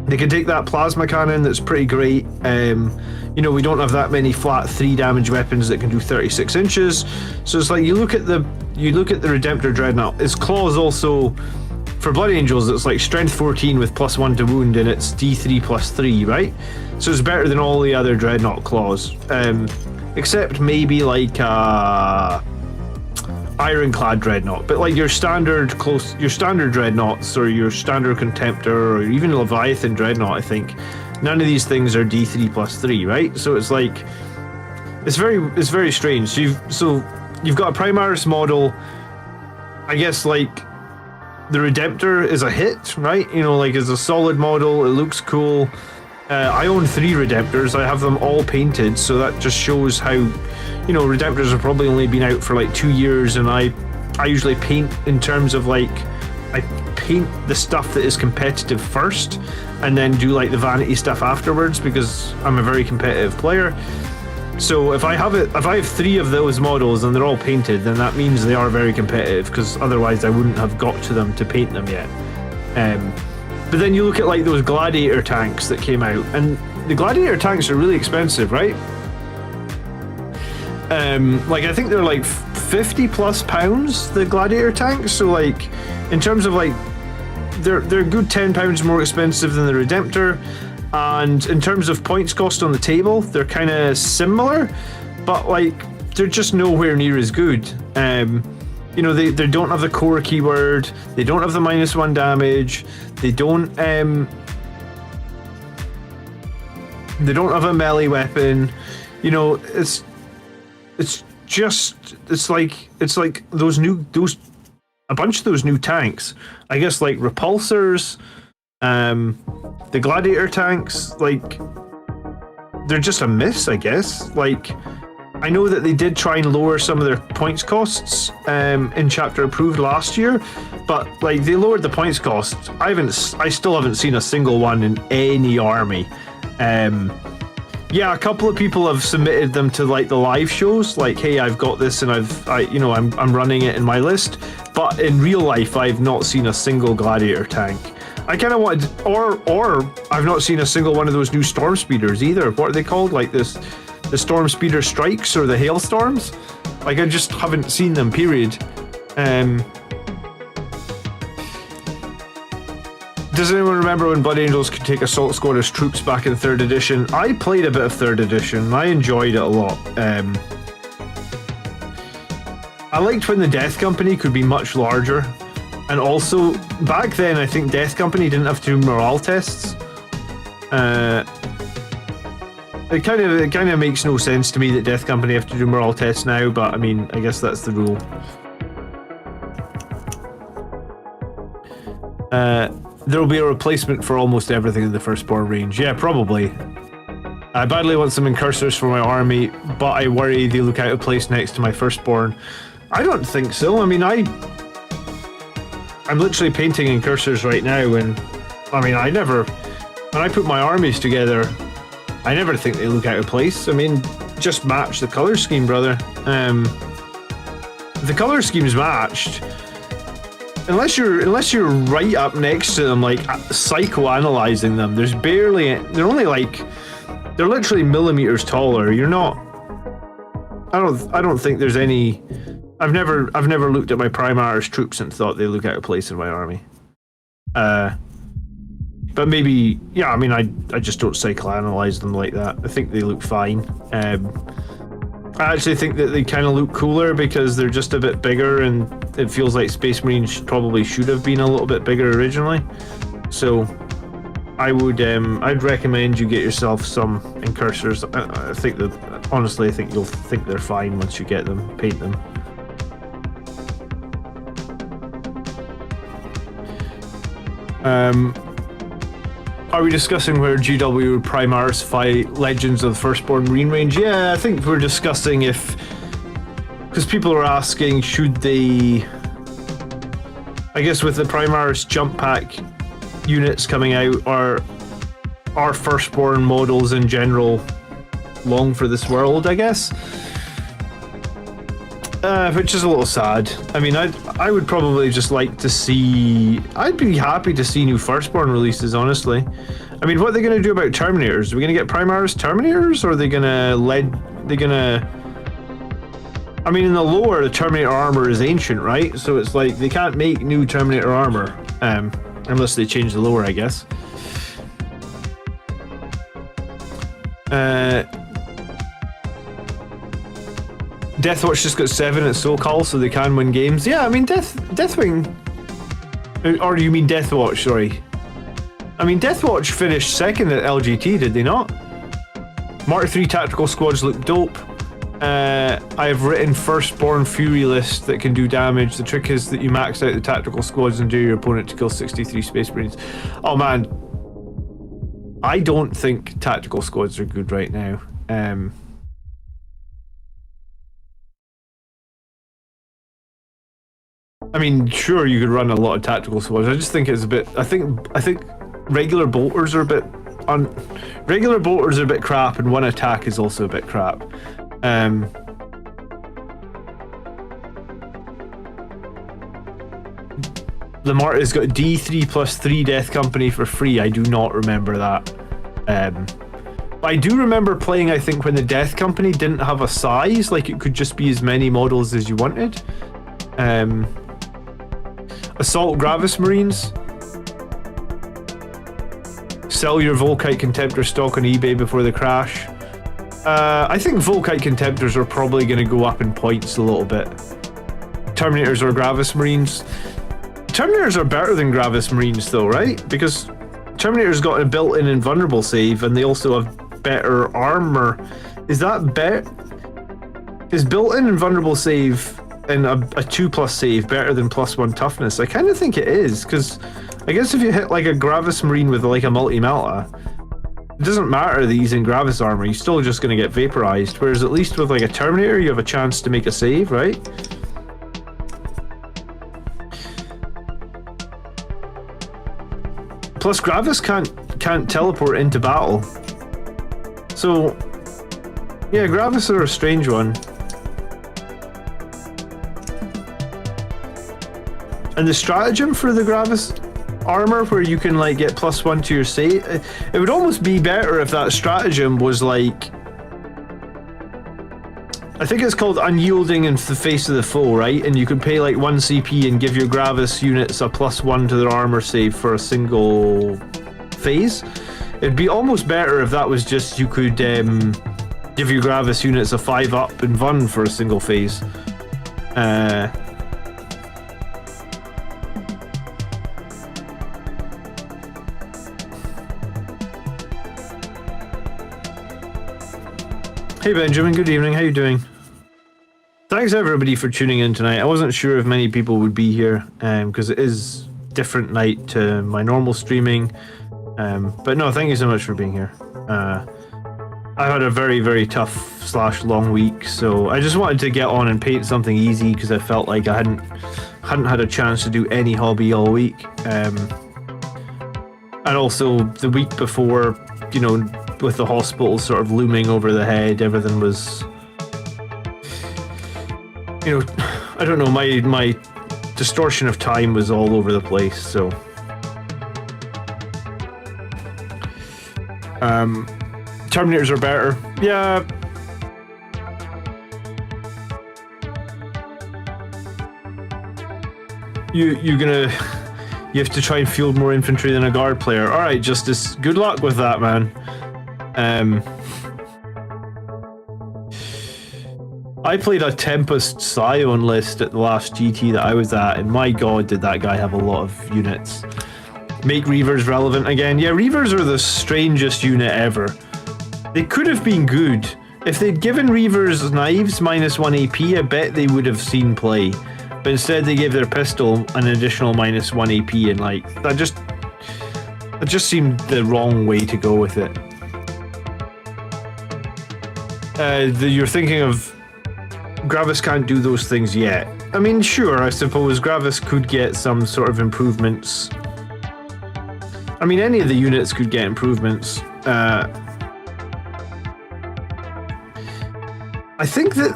They can take that plasma cannon that's pretty great. You know, we don't have that many flat 3 damage weapons that can do 36 inches. So it's like you look at the Redemptor Dreadnought. Its claws also, for Blood Angels, it's like strength 14 with +1 to wound, and it's D3 +3, right? So it's better than all the other Dreadnought claws. Except maybe like Ironclad Dreadnought, but like your standard Dreadnoughts or your standard Contemptor or even Leviathan Dreadnought, I think none of these things are D3 +3, right? So it's like it's very strange. So you've got a Primaris model. I guess like the Redemptor is a hit, right? You know, like it's a solid model. It looks cool. I own 3 Redemptors. I have them all painted, so that just shows how, you know, Redemptors have probably only been out for like 2 years, and I usually paint in terms of like, I paint the stuff that is competitive first, and then do like the vanity stuff afterwards, because I'm a very competitive player. So if I have 3 of those models and they're all painted, then that means they are very competitive, because otherwise I wouldn't have got to them to paint them yet. But then you look at like those Gladiator tanks that came out, and the Gladiator tanks are really expensive, right? Like I think they're like £50+, the Gladiator tanks. So like, in terms of like, they're a good £10 more expensive than the Redemptor, and in terms of points cost on the table, they're kind of similar, but like they're just nowhere near as good. You know, they don't have the core keyword, they don't have the -1 damage, they don't have a melee weapon. You know, it's like a bunch of those new tanks. I guess like repulsors, the Gladiator tanks, like they're just a miss, I guess. Like I know that they did try and lower some of their points costs in chapter approved last year, but like they lowered the points costs. I still haven't seen a single one in any army. Yeah, a couple of people have submitted them to like the live shows, like, hey, I've got this and I'm running it in my list. But in real life, I've not seen a single gladiator tank. I kind of wanted, or I've not seen a single one of those new storm speeders either. What are they called? Like this, the storm speeder strikes or the hailstorms? Like I just haven't seen them. Period. Does anyone remember when Blood Angels could take Assault Squad as troops back in 3rd edition? I played a bit of 3rd edition. I enjoyed it a lot. I liked when the Death Company could be much larger. And also, back then, I think Death Company didn't have to do morale tests. It kind of makes no sense to me that Death Company have to do morale tests now, but I mean, I guess that's the rule. There'll be a replacement for almost everything in the Firstborn range. Yeah, probably. I badly want some incursors for my army, but I worry they look out of place next to my Firstborn. I don't think so. I mean, I'm literally painting incursors right now, and I mean, when I put my armies together, I never think they look out of place. I mean, just match the color scheme, brother. The color scheme's matched. Unless you're right up next to them, like psychoanalyzing them, they're literally millimeters taller. You're not. I don't think there's any. I've never looked at my Primaris troops and thought they look out of place in my army. But maybe, yeah. I mean, I just don't psychoanalyze them like that. I think they look fine. I actually think that they kind of look cooler because they're just a bit bigger, and it feels like Space Marines probably should have been a little bit bigger originally. So I'd recommend you get yourself some incursors. I think that, honestly, I think you'll think they're fine once you get them, paint them. Are we discussing where GW would Primaris fight Legends of the Firstborn Marine range? Yeah, I think we're discussing because people are asking, should they, I guess with the Primaris jump pack units coming out, are Firstborn models in general long for this world, I guess? Which is a little sad. I mean, I would probably just like to see. I'd be happy to see new Firstborn releases, honestly. I mean, what are they going to do about Terminators? Are we going to get Primaris Terminators, or are they going to I mean, in the lore, the Terminator armor is ancient, right? So it's like they can't make new Terminator armor, unless they change the lore, I guess. Deathwatch just got 7 at SoCal, so they can win games. Yeah, I mean, Deathwing... Or do you mean Deathwatch, sorry. I mean, Deathwatch finished 2nd at LGT, did they not? Mark III tactical squads look dope. I have written Firstborn Fury list that can do damage. The trick is that you max out the tactical squads and do your opponent to kill 63 Space Marines. Oh man. I don't think tactical squads are good right now. I mean, sure, you could run a lot of tactical squads. I just think it's a bit. I think regular bolters are a bit. Regular bolters are a bit crap, and one attack is also a bit crap. Lamart has got D3 plus 3 Death Company for free. I do not remember that. I do remember playing, I think, when the Death Company didn't have a size, like it could just be as many models as you wanted. Assault Gravis Marines. Sell your Volkite Contemptor stock on eBay before they crash. I think Volkite Contemptors are probably going to go up in points a little bit. Terminators or Gravis Marines. Terminators are better than Gravis Marines though, right? Because Terminator's got a built-in invulnerable save, and they also have better armor. Is that better? Is built-in invulnerable save and a 2+ save better than +1 toughness? I kind of think it is, because I guess if you hit like a Gravis Marine with like a multi-melta, It doesn't matter that he's in Gravis armor, he's still just going to get vaporized, whereas at least with like a Terminator you have a chance to make a save, right? Plus Gravis can't teleport into battle. So yeah, Gravis are a strange one. And the stratagem for the Gravis armor where you can like get +1 to your save, it would almost be better if that stratagem was like, I think it's called unyielding in the face of the foe, right? And you can pay like 1 CP and give your Gravis units a +1 to their armor save for a single phase. It'd be almost better if that was just, you could give your Gravis units a 5+ in Vun for a single phase. Hey Benjamin, good evening, how you doing? Thanks everybody for tuning in tonight. I wasn't sure if many people would be here, because it is different night to my normal streaming. But no, thank you so much for being here. I had a very, very tough / long week, so I just wanted to get on and paint something easy because I felt like I hadn't had a chance to do any hobby all week. And also the week before, you know, with the hospital sort of looming over the head, everything was, you know, I don't know, my distortion of time was all over the place, so Terminators are better. Yeah. You have to try and field more infantry than a guard player. Alright, Justice, good luck with that, man. I played a Tempest Scion list at the last GT that I was at, and my god did that guy have a lot of units. Make Reavers relevant again. Yeah, Reavers are the strangest unit ever. They could have been good. If they'd given Reavers knives -1 AP, I bet they would have seen play. But instead they gave their pistol an additional -1 AP, and like, that just seemed the wrong way to go with it. You're thinking of Gravis can't do those things yet. I mean, sure, I suppose Gravis could get some sort of improvements. I mean, any of the units could get improvements. I think that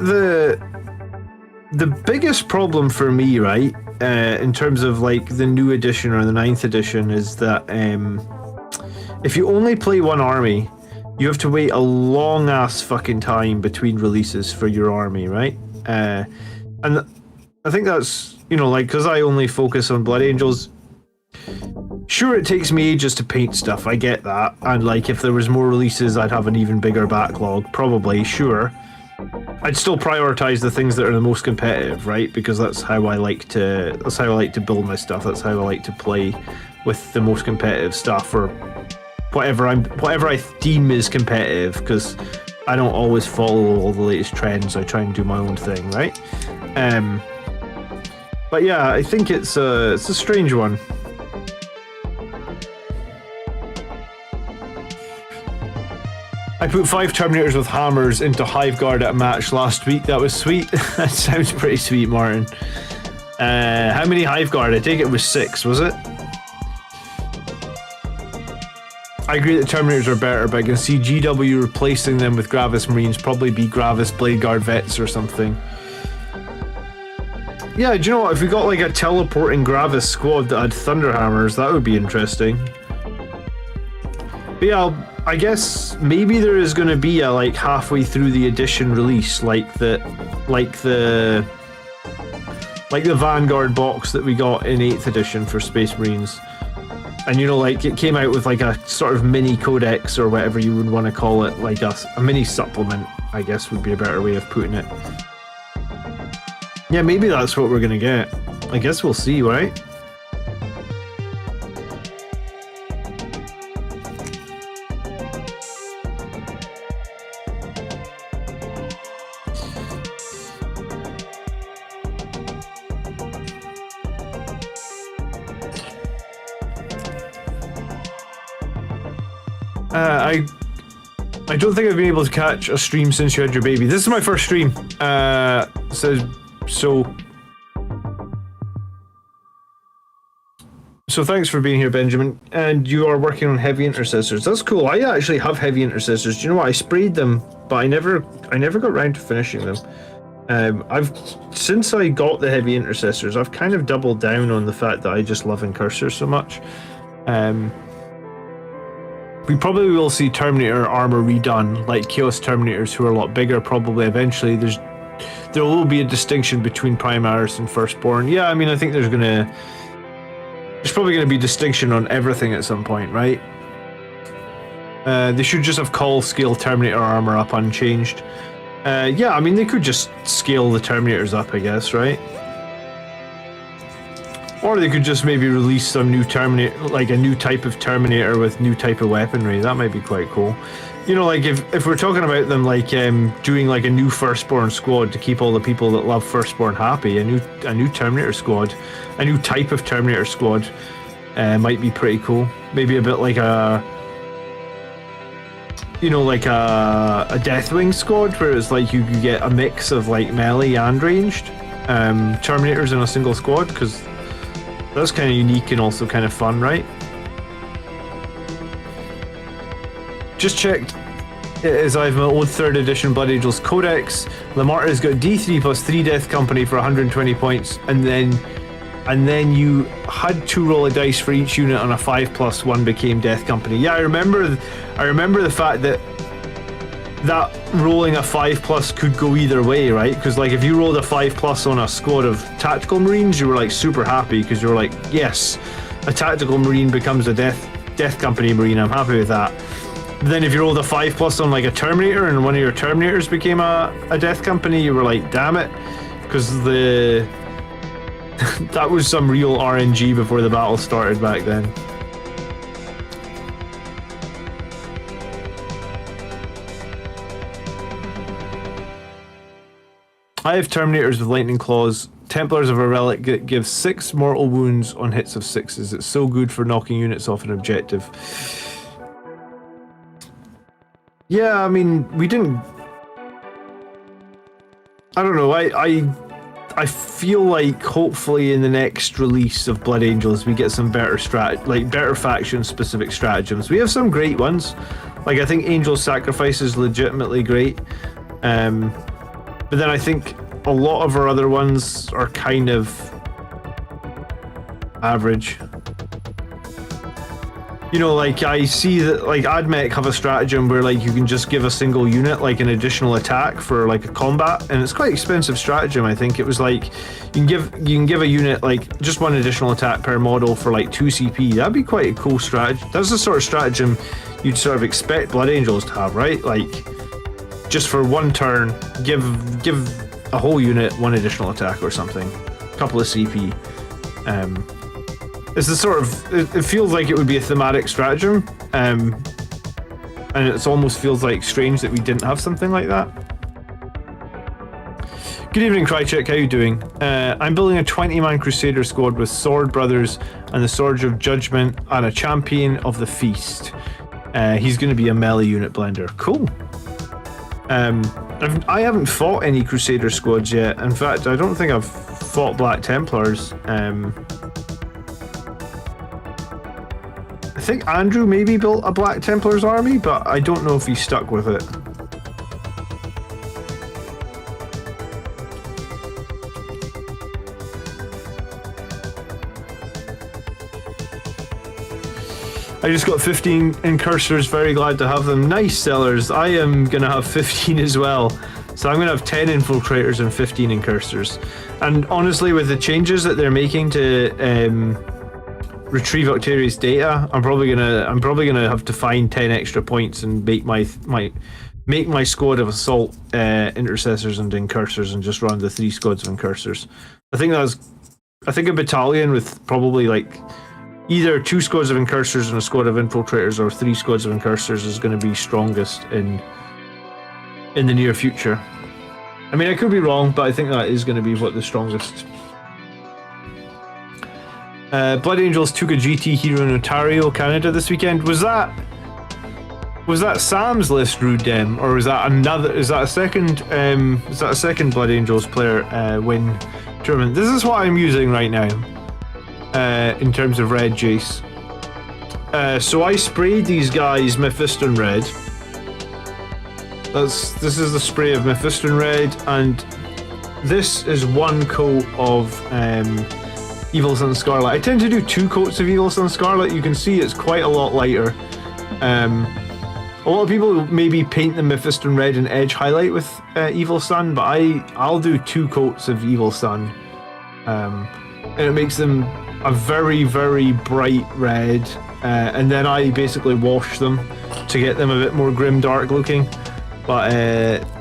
the biggest problem for me, right, in terms of like the new edition or the 9th edition, is that if you only play one army, you have to wait a long ass fucking time between releases for your army, right? And I think that's, you know, like, because I only focus on Blood Angels, sure, it takes me ages to paint stuff, I get that, and like if there was more releases I'd have an even bigger backlog, probably, sure. I'd still prioritize the things that are the most competitive, right? Because that's how I like to build my stuff. That's how I like to play with the most competitive stuff, or whatever I deem is competitive, because I don't always follow all the latest trends. I try and do my own thing, right? But yeah, I think it's a strange one. I put 5 Terminators with hammers into Hive Guard at a match last week. That was sweet. That sounds pretty sweet, Martin. How many Hive Guard? I think it was 6, was it? I agree that Terminators are better, but I can see GW replacing them with Gravis Marines, probably be Gravis Blade Guard Vets or something. Yeah, do you know what? If we got like a teleporting Gravis squad that had Thunderhammers, that would be interesting. But yeah, I guess maybe there is going to be a like halfway through the edition release, like the Vanguard box that we got in 8th edition for Space Marines. And you know, like, it came out with like a sort of mini codex or whatever you would want to call it, like a mini supplement, I guess would be a better way of putting it. Yeah, maybe that's what we're gonna get. I guess we'll see, right? I don't think I've been able to catch a stream since you had your baby. This is my first stream. So thanks for being here, Benjamin. And you are working on heavy intercessors. That's cool. I actually have heavy intercessors. Do you know what? I sprayed them, but I never got around to finishing them. Since I got the heavy intercessors, I've kind of doubled down on the fact that I just love incursors so much. We probably will see Terminator armor redone, like Chaos Terminators, who are a lot bigger. Probably eventually, there will be a distinction between Primaris and Firstborn. Yeah, I mean, I think there's probably gonna be distinction on everything at some point, right? They should just have call scale Terminator armor up unchanged. Yeah, I mean, they could just scale the Terminators up, I guess, right? Or they could just maybe release some new Terminator, like a new type of Terminator with new type of weaponry. That might be quite cool. You know, like if we're talking about them like doing like a new Firstborn squad to keep all the people that love Firstborn happy, a new Terminator squad, a new type of Terminator squad might be pretty cool. Maybe a bit like a, you know, like a Deathwing squad, where it's like you could get a mix of like melee and ranged Terminators in a single squad, because that's kind of unique and also kind of fun, right? Just checked. It is, I have my old 3rd edition Blood Angels Codex. Lamarta's got D3 plus 3 Death Company for 120 points, and then you had to roll a dice for each unit on a 5+1 became Death Company. Yeah, I remember the fact that rolling a 5+ could go either way, right? Because like if you rolled a 5+ on a squad of tactical marines, you were like super happy because you were like, yes, a tactical marine becomes a death company marine. I'm happy with that. Then if you rolled a 5+ on like a Terminator and one of your Terminators became a death company, you were like, damn it, because that was some real RNG before the battle started back then. I have Terminators with Lightning Claws. Templars of a Relic gives 6 mortal wounds on hits of 6s. It's so good for knocking units off an objective. Yeah, I mean, we didn't... I don't know, I feel like hopefully in the next release of Blood Angels we get some better better faction-specific stratagems. We have some great ones. Like, I think Angel's Sacrifice is legitimately great. But then I think a lot of our other ones are kind of average. You know, like I see that like AdMech have a stratagem where like you can just give a single unit like an additional attack for like a combat, and it's quite expensive stratagem. I think it was like you can give a unit like just one additional attack per model for like 2 CP. That'd be quite a cool stratagem. That's the sort of stratagem you'd sort of expect Blood Angels to have, right? Like, just for one turn, give a whole unit 1 additional attack or something, a couple of CP. It's the sort of, it feels like it would be a thematic stratagem, and it almost feels like strange that we didn't have something like that. Good evening, Krychek, how you doing? I'm building a 20-man Crusader squad with Sword Brothers and the Sword of Judgment and a Champion of the Feast. He's going to be a melee unit blender. Cool. I haven't fought any Crusader squads yet. In fact, I don't think I've fought Black Templars. I think Andrew maybe built a Black Templars army, but I don't know if he stuck with it. I just got 15 incursors, very glad to have them. Nice, sellers. I am going to have 15 as well. So I'm going to have 10 infiltrators and 15 incursors. And honestly, with the changes that they're making to retrieve Octarius data, I'm probably gonna have to find 10 extra points and make my squad of assault intercessors and incursors and just run the 3 squads of incursors. I think a battalion with probably like either 2 squads of incursors and a squad of infiltrators or 3 squads of incursors is going to be strongest in the near future. I mean, I could be wrong, but I think that is going to be what the strongest. Blood Angels took a GT hero in Ontario, Canada this weekend. Was that Was that Sam's list, Rude Dem, or was that another? Is that a second? Is that a second Blood Angels player win tournament? This is what I'm using right now. In terms of red Jace. So I sprayed these guys Mephiston red. This is the spray of Mephiston red, and this is one coat of Evil Sun Scarlet. I tend to do 2 coats of Evil Sun Scarlet. You can see it's quite a lot lighter. A lot of people maybe paint the Mephiston red and edge highlight with Evil Sun, but I'll do 2 coats of Evil Sun, and it makes them a very, very bright red, and then I basically wash them to get them a bit more grim dark looking. But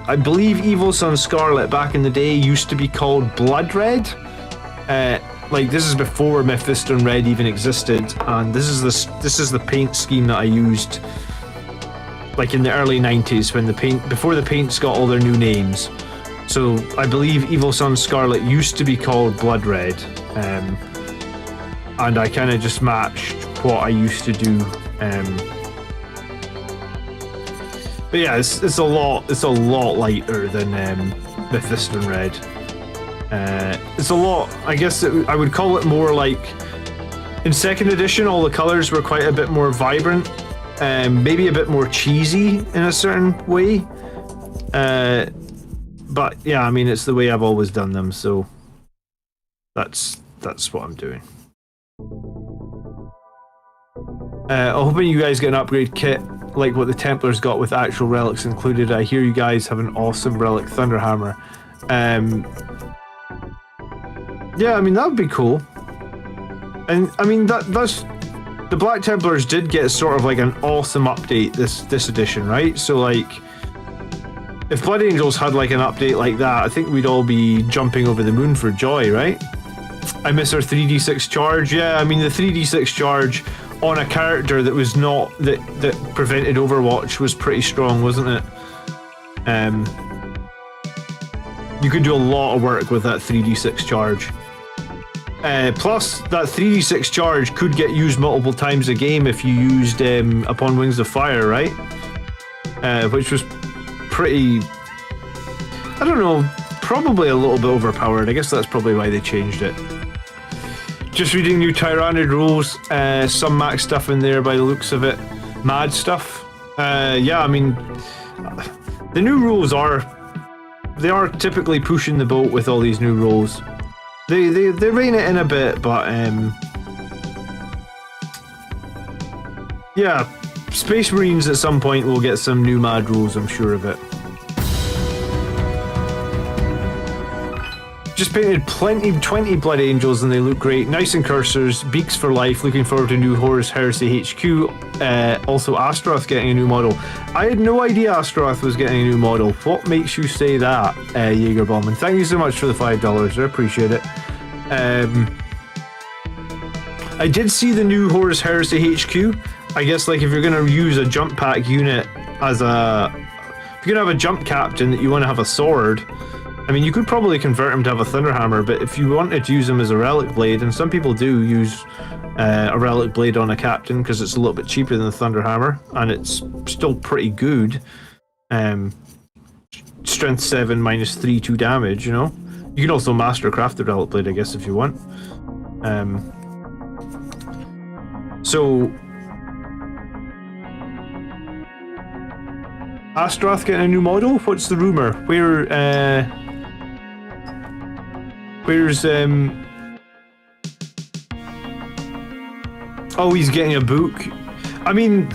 I believe Evil Sun Scarlet back in the day used to be called Blood Red. Like, this is before Mephiston red even existed, and this is the paint scheme that I used like in the early 90s when before the paints got all their new names. So I believe Evil Sun Scarlet used to be called Blood Red, and I kind of just matched what I used to do. But yeah, it's a lot lighter than Mephiston red. It's a lot. I guess I would call it more like in 2nd edition. All the colors were quite a bit more vibrant. Maybe a bit more cheesy in a certain way, but yeah, I mean, it's the way I've always done them, so that's what I'm doing. I'm hoping you guys get an upgrade kit like what the Templars got with actual relics included. I hear you guys have an awesome relic Thunderhammer. Yeah, I mean, that would be cool, and I mean that's. The Black Templars did get sort of like an awesome update this edition, right? So like, if Blood Angels had like an update like that, I think we'd all be jumping over the moon for joy, right? I miss our 3d6 charge. Yeah, I mean, the 3d6 charge on a character that was not that prevented Overwatch was pretty strong, wasn't it? You could do a lot of work with that 3d6 charge. Plus, that 3d6 charge could get used multiple times a game if you used Upon Wings of Fire, right? Which was pretty... I don't know, probably a little bit overpowered. I guess that's probably why they changed it. Just reading new Tyrannid rules, some max stuff in there by the looks of it. Mad stuff. Yeah, I mean, the new rules they are typically pushing the boat with all these new rules. They rein it in a bit, but yeah, Space Marines at some point will get some new mad rules, I'm sure of it. Just painted 20 Blood Angels and they look great. Nice Incursors, Beaks for life. Looking forward to new Horus Heresy HQ. Also Astaroth getting a new model. I had no idea Astaroth was getting a new model. What makes you say that, Jaegerbomb? And thank you so much for the $5. I appreciate it. I did see the new Horus Heresy HQ. I guess like if you're going to use a jump pack unit as if you're going to have a jump captain that you want to have a sword, I mean, you could probably convert him to have a Thunderhammer, but if you wanted to use him as a Relic Blade, and some people do use a Relic Blade on a Captain because it's a little bit cheaper than the Thunderhammer, and it's still pretty good. Strength 7 minus 3, 2 damage, you know? You can also Mastercraft the Relic Blade, I guess, if you want. So... Astaroth getting a new model? What's the rumour? Where's oh, he's getting a book. I mean,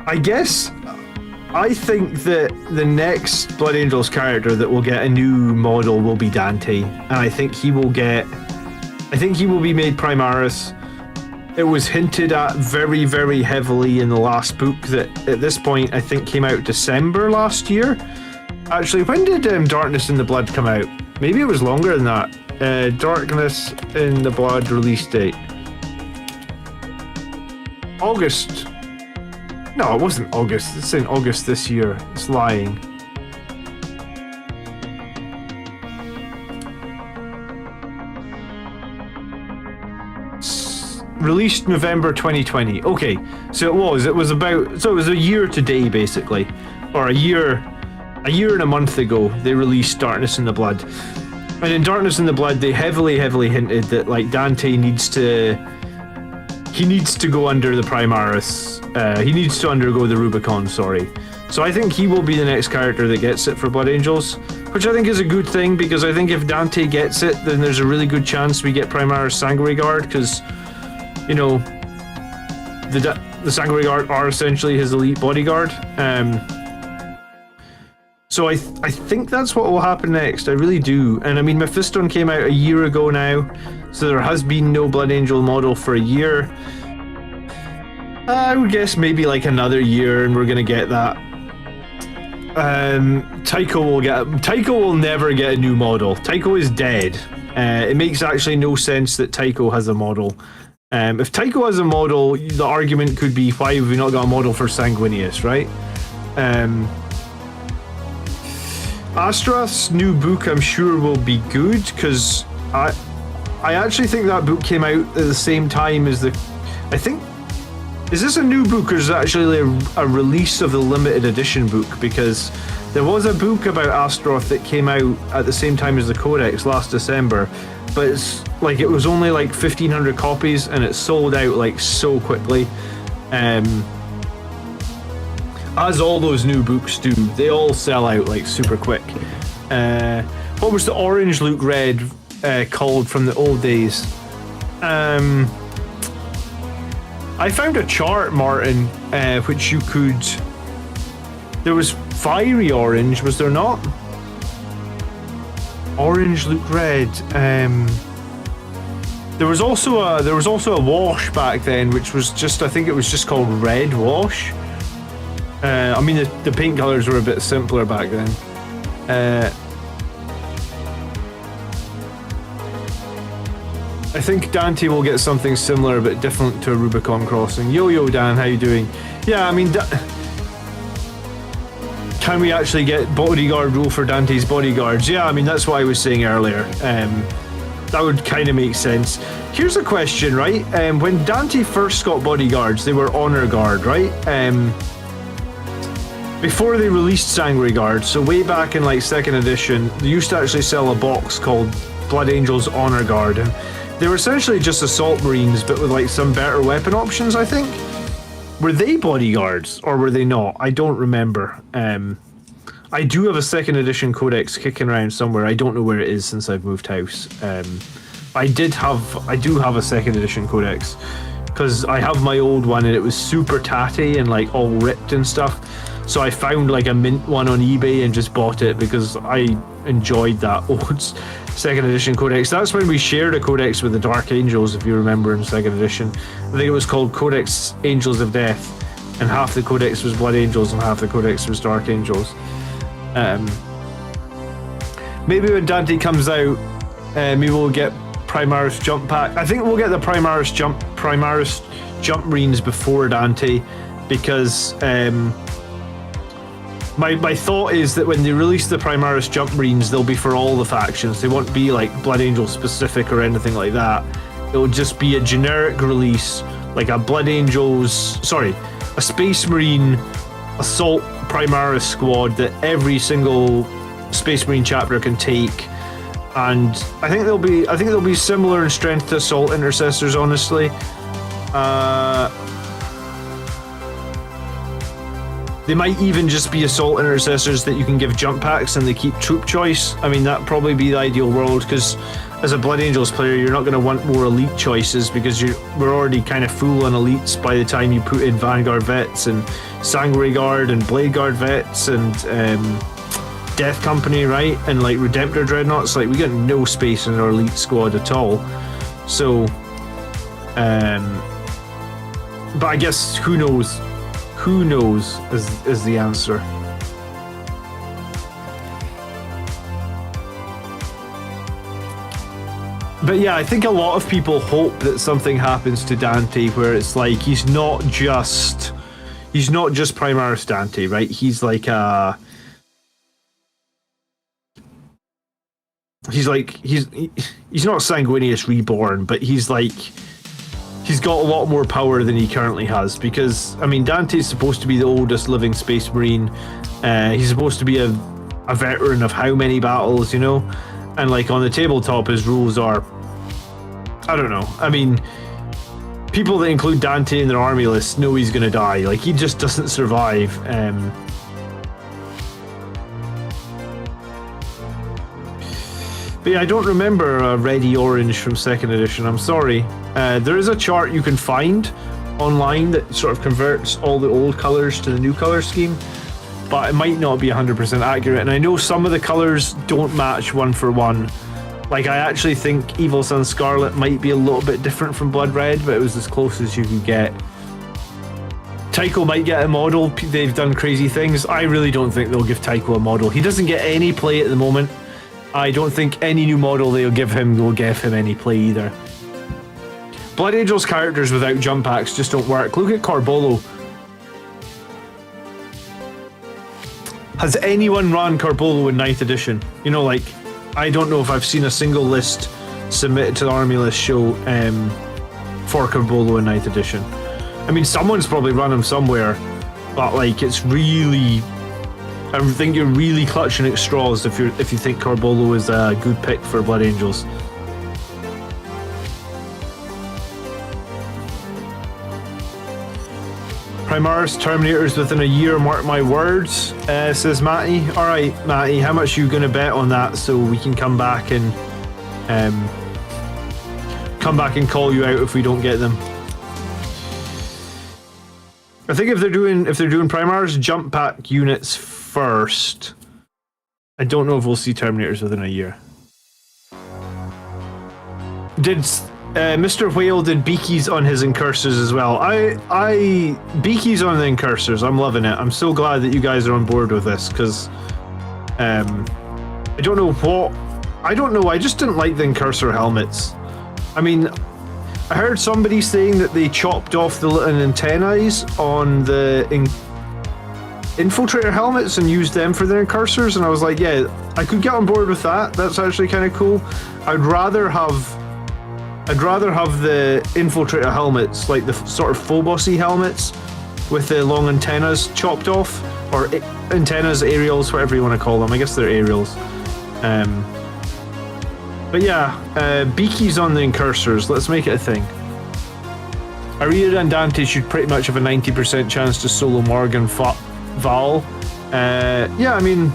I guess I think that the next Blood Angels character that will get a new model will be Dante, and I think he will be made Primaris. It was hinted at very, very heavily in the last book that at this point I think came out December last year. Actually, when did Darkness in the Blood come out? Maybe it was longer than that. Darkness in the Blood release date. August. No, it wasn't August. It's in August this year. It's lying. released November 2020. Okay, so it was a year today, basically, or a year and a month ago. They released Darkness in the Blood, and in Darkness in the Blood, they heavily hinted that like Dante needs to go under the Primaris. He needs to undergo the Rubicon. Sorry. So I think he will be the next character that gets it for Blood Angels, which I think is a good thing, because I think if Dante gets it, then there's a really good chance we get Primaris Sanguinary Guard, because, you know, the Sanguinary Guard are essentially his elite bodyguard. So I think that's what will happen next. I really do. And I mean, Mephiston came out a year ago now, so there has been no Blood Angel model for a year. I would guess maybe like another year, and we're gonna get that. Tycho will never get a new model. Tycho is dead. It makes actually no sense that Tycho has a model. If Tycho has a model, the argument could be, why have we not got a model for Sanguinius, right? Astaroth's new book, I'm sure, will be good, because I actually think that book came out at the same time as is this a new book, or is it actually a release of the limited edition book? Because there was a book about Astaroth that came out at the same time as the Codex last December, but it's like, it was only like 1,500 copies, and it sold out like so quickly. As all those new books do, they all sell out like super quick. What was the orange Luke Red called from the old days? I found a chart, Martin, which you could... There was Fiery Orange, was there not? Orange Luke Red. There was also a wash back then, which was just, I think it was just called Red Wash. I mean, the paint colors were a bit simpler back then. I think Dante will get something similar but different to a Rubicon crossing. Yo Dan, how you doing? Yeah, I mean, can we actually get bodyguard rule for Dante's bodyguards? Yeah, I mean, that's what I was saying earlier. That would kind of make sense. Here's a question, right? When Dante first got bodyguards, they were honor guard, right? Before they released Sanguinary Guard, so way back in like 2nd edition, they used to actually sell a box called Blood Angels Honor Guard, and they were essentially just assault marines, but with like some better weapon options, I think. Were they bodyguards, or were they not? I don't remember. I do have a 2nd edition codex kicking around somewhere. I don't know where it is since I've moved house. I do have a 2nd edition codex, because I have my old one and it was super tatty and like all ripped and stuff. So I found like a mint one on eBay and just bought it because I enjoyed that old 2nd edition codex. That's when we shared a codex with the Dark Angels, if you remember, in 2nd edition. I think it was called Codex Angels of Death, and half the codex was Blood Angels and half the codex was Dark Angels. Maybe when Dante comes out, maybe we'll get Primaris jump pack. I think we'll get the Primaris jump marines before Dante, because my thought is that when they release the Primaris jump marines, they'll be for all the factions. They won't be like Blood Angel specific or anything like that. It'll just be a generic release, like a Space Marine assault Primaris squad that every single Space Marine chapter can take. And I think they'll be similar in strength to assault intercessors, honestly. They might even just be assault intercessors that you can give jump packs and they keep troop choice. I mean, that'd probably be the ideal world, because as a Blood Angels player, you're not going to want more elite choices, because we're already kind of full on elites by the time you put in Vanguard vets and Sanguinary Guard and Blade Guard vets and Death Company, right? And like Redemptor Dreadnoughts. Like, we got no space in our elite squad at all. So, but I guess who knows? Who knows is the answer. But yeah, I think a lot of people hope that something happens to Dante where it's like he's not just Primaris Dante, right? He's like he's not Sanguinius Reborn, but he's he's got a lot more power than he currently has, because I mean Dante's supposed to be the oldest living Space Marine. He's supposed to be a veteran of how many battles, you know? And like on the tabletop his rules are, I don't know. I mean, people that include Dante in their army list know he's gonna die. Like, he just doesn't survive. But yeah, I don't remember Ready Orange from 2nd edition, I'm sorry. There is a chart you can find online that sort of converts all the old colours to the new colour scheme, but it might not be 100% accurate, and I know some of the colours don't match one for one. Like, I actually think Evil Sun Scarlet might be a little bit different from Blood Red, but it was as close as you could get. Tycho might get a model, they've done crazy things. I really don't think they'll give Tycho a model. He doesn't get any play at the moment. I don't think any new model they'll give him will give him any play either. Blood Angel's characters without jump packs just don't work. Look at Corbolo. Has anyone run Corbolo in 9th edition? You know, like, I don't know if I've seen a single list submitted to the army list show for Corbolo in 9th edition. I mean, someone's probably run him somewhere, but like, it's really, I think you're really clutching at straws if you think Corbolo is a good pick for Blood Angels. Primaris Terminators within a year, mark my words, says Matty. Alright, Matty, how much are you going to bet on that so we can come back and call you out if we don't get them? I think if they're doing Primaris jump pack units first, I don't know if we'll see Terminators within a year. Did Mr. Whale did Beakies on his Incursors as well. Beakies on the Incursors, I'm loving it. I'm so glad that you guys are on board with this, because I don't know, I just didn't like the Incursor helmets. I mean, I heard somebody saying that they chopped off the little antennae on the Infiltrator helmets and used them for their Incursors, and I was like, yeah, I could get on board with that. That's actually kind of cool. I'd rather have the Infiltrator helmets, like the sort of Phobos-y helmets with the long antennas chopped off, or antennas, aerials, whatever you want to call them. I guess they're aerials. But yeah, Beakies on the Incursors, let's make it a thing. Aria and Dante should pretty much have a 90% chance to solo Morgan Val. Yeah, I mean,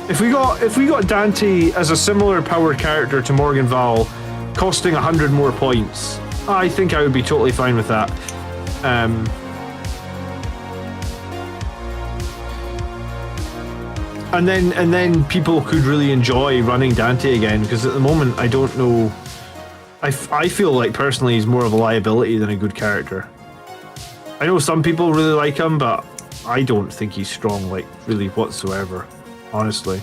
if we got Dante as a similar power character to Morgan Val, costing 100 more points, I think I would be totally fine with that. And then people could really enjoy running Dante again, because at the moment I don't know. I feel like personally he's more of a liability than a good character. I know some people really like him, but I don't think he's strong, like, really whatsoever, honestly.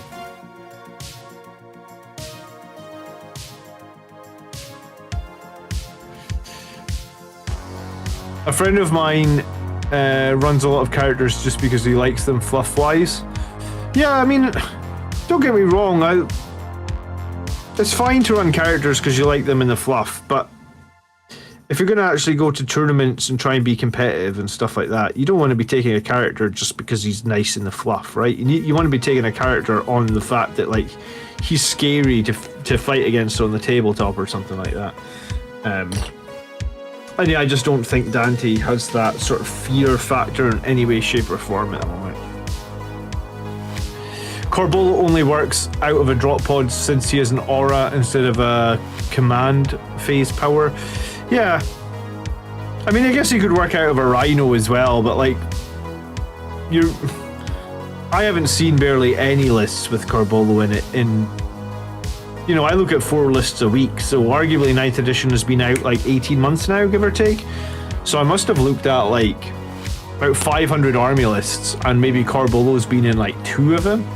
A friend of mine runs a lot of characters just because he likes them fluff-wise. Yeah, I mean, don't get me wrong, it's fine to run characters because you like them in the fluff, but if you're going to actually go to tournaments and try and be competitive and stuff like that, you don't want to be taking a character just because he's nice in the fluff, right? You want to be taking a character on the fact that, like, he's scary to fight against on the tabletop or something like that. And yeah, I just don't think Dante has that sort of fear factor in any way, shape or form at the moment. Corbolo only works out of a drop pod since he has an aura instead of a command phase power. Yeah. I mean, I guess he could work out of a Rhino as well, but like, I haven't seen barely any lists with Corbolo in it. You know, I look at 4 lists a week, so arguably 9th edition has been out like 18 months now, give or take. So I must have looked at like about 500 army lists, and maybe Corbolo's been in like 2 of them.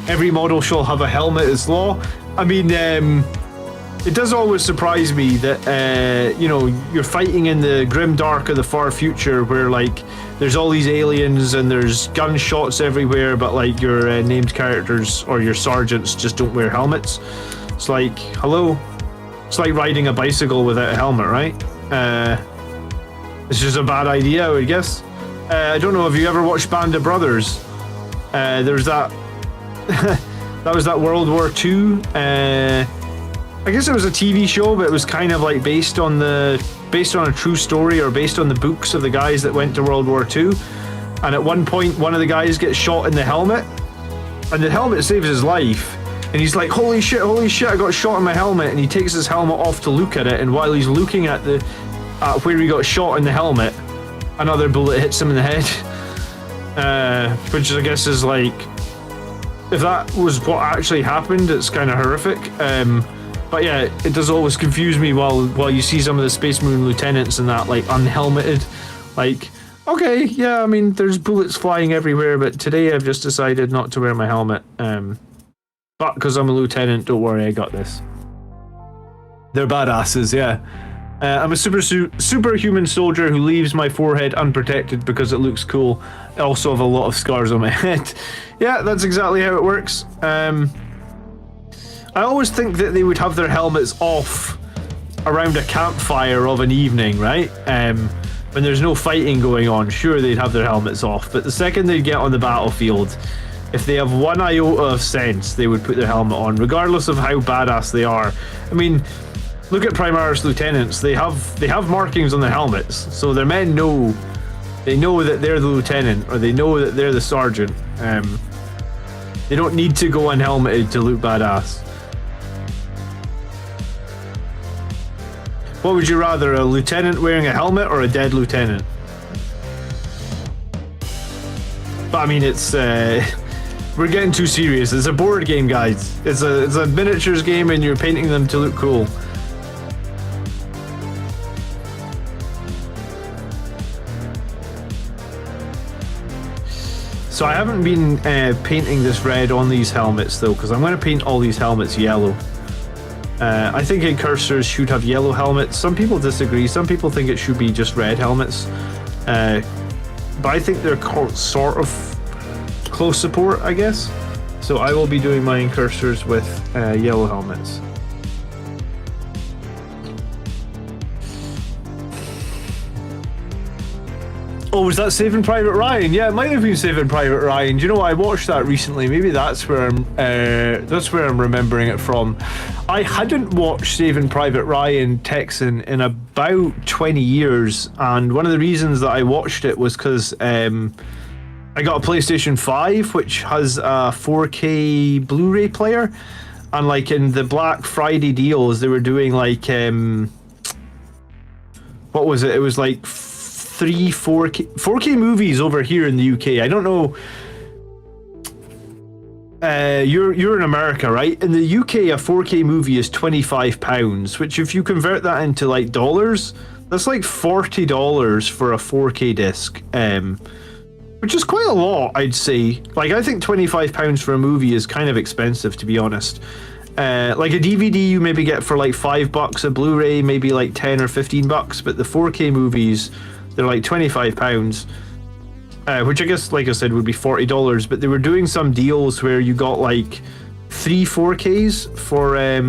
Every model shall have a helmet as law. I mean, it does always surprise me that, you know, you're fighting in the grim dark of the far future where, like, there's all these aliens and there's gunshots everywhere, but, like, your named characters or your sergeants just don't wear helmets. It's like, hello? It's like riding a bicycle without a helmet, right? It's just a bad idea, I would guess. I don't know if you ever watched Band of Brothers. There's that. That was that World War II. I guess it was a TV show, but it was kind of like based on a true story, or based on the books of the guys that went to World War II. And at one point, one of the guys gets shot in the helmet, and the helmet saves his life. And he's like, holy shit, I got shot in my helmet. And he takes his helmet off to look at it, and while he's looking at where he got shot in the helmet, another bullet hits him in the head. Which I guess is like, if that was what actually happened, it's kind of horrific. But yeah, it does always confuse me while you see some of the Space Marine lieutenants and that, like, unhelmeted. Like, okay, yeah, I mean, there's bullets flying everywhere, but today I've just decided not to wear my helmet. But because I'm a lieutenant, don't worry, I got this. They're badasses, yeah. I'm a superhuman soldier who leaves my forehead unprotected because it looks cool. I also have a lot of scars on my head. Yeah, that's exactly how it works. I always think that they would have their helmets off around a campfire of an evening, right? When there's no fighting going on, sure, they'd have their helmets off. But the second they get on the battlefield, if they have one iota of sense, they would put their helmet on, regardless of how badass they are. I mean, look at Primaris lieutenants. They have markings on their helmets, so their men know. They know that they're the lieutenant, or they know that they're the sergeant. They don't need to go unhelmeted to look badass. What would you rather, a lieutenant wearing a helmet or a dead lieutenant? But I mean, it's we're getting too serious. It's a board game, guys. It's a miniatures game, and you're painting them to look cool. So I haven't been painting this red on these helmets though, because I'm going to paint all these helmets yellow. I think incursors should have yellow helmets. Some people disagree. Some people think it should be just red helmets. But I think they're sort of close support, I guess. So I will be doing my incursors with yellow helmets. Oh, was that Saving Private Ryan? Yeah, it might have been Saving Private Ryan. Do you know what? I watched that recently. Maybe that's where I'm remembering it from. I hadn't watched Saving Private Ryan Texan in about 20 years, and one of the reasons that I watched it was because I got a PlayStation 5, which has a 4K Blu-ray player, and like in the Black Friday deals, they were doing like what was it? It was like 4K movies over here in the UK. I don't know. You're in America, right? In the UK, a 4K movie is £25, which if you convert that into like dollars, that's like $40 for a 4K disc, which is quite a lot, I'd say. Like, I think £25 for a movie is kind of expensive, to be honest. Like a DVD you maybe get for like $5, a Blu-ray maybe like 10 or 15 bucks, but the 4K movies, they're like £25, which I guess, like I said, would be $40. But they were doing some deals where you got like 3 4Ks for I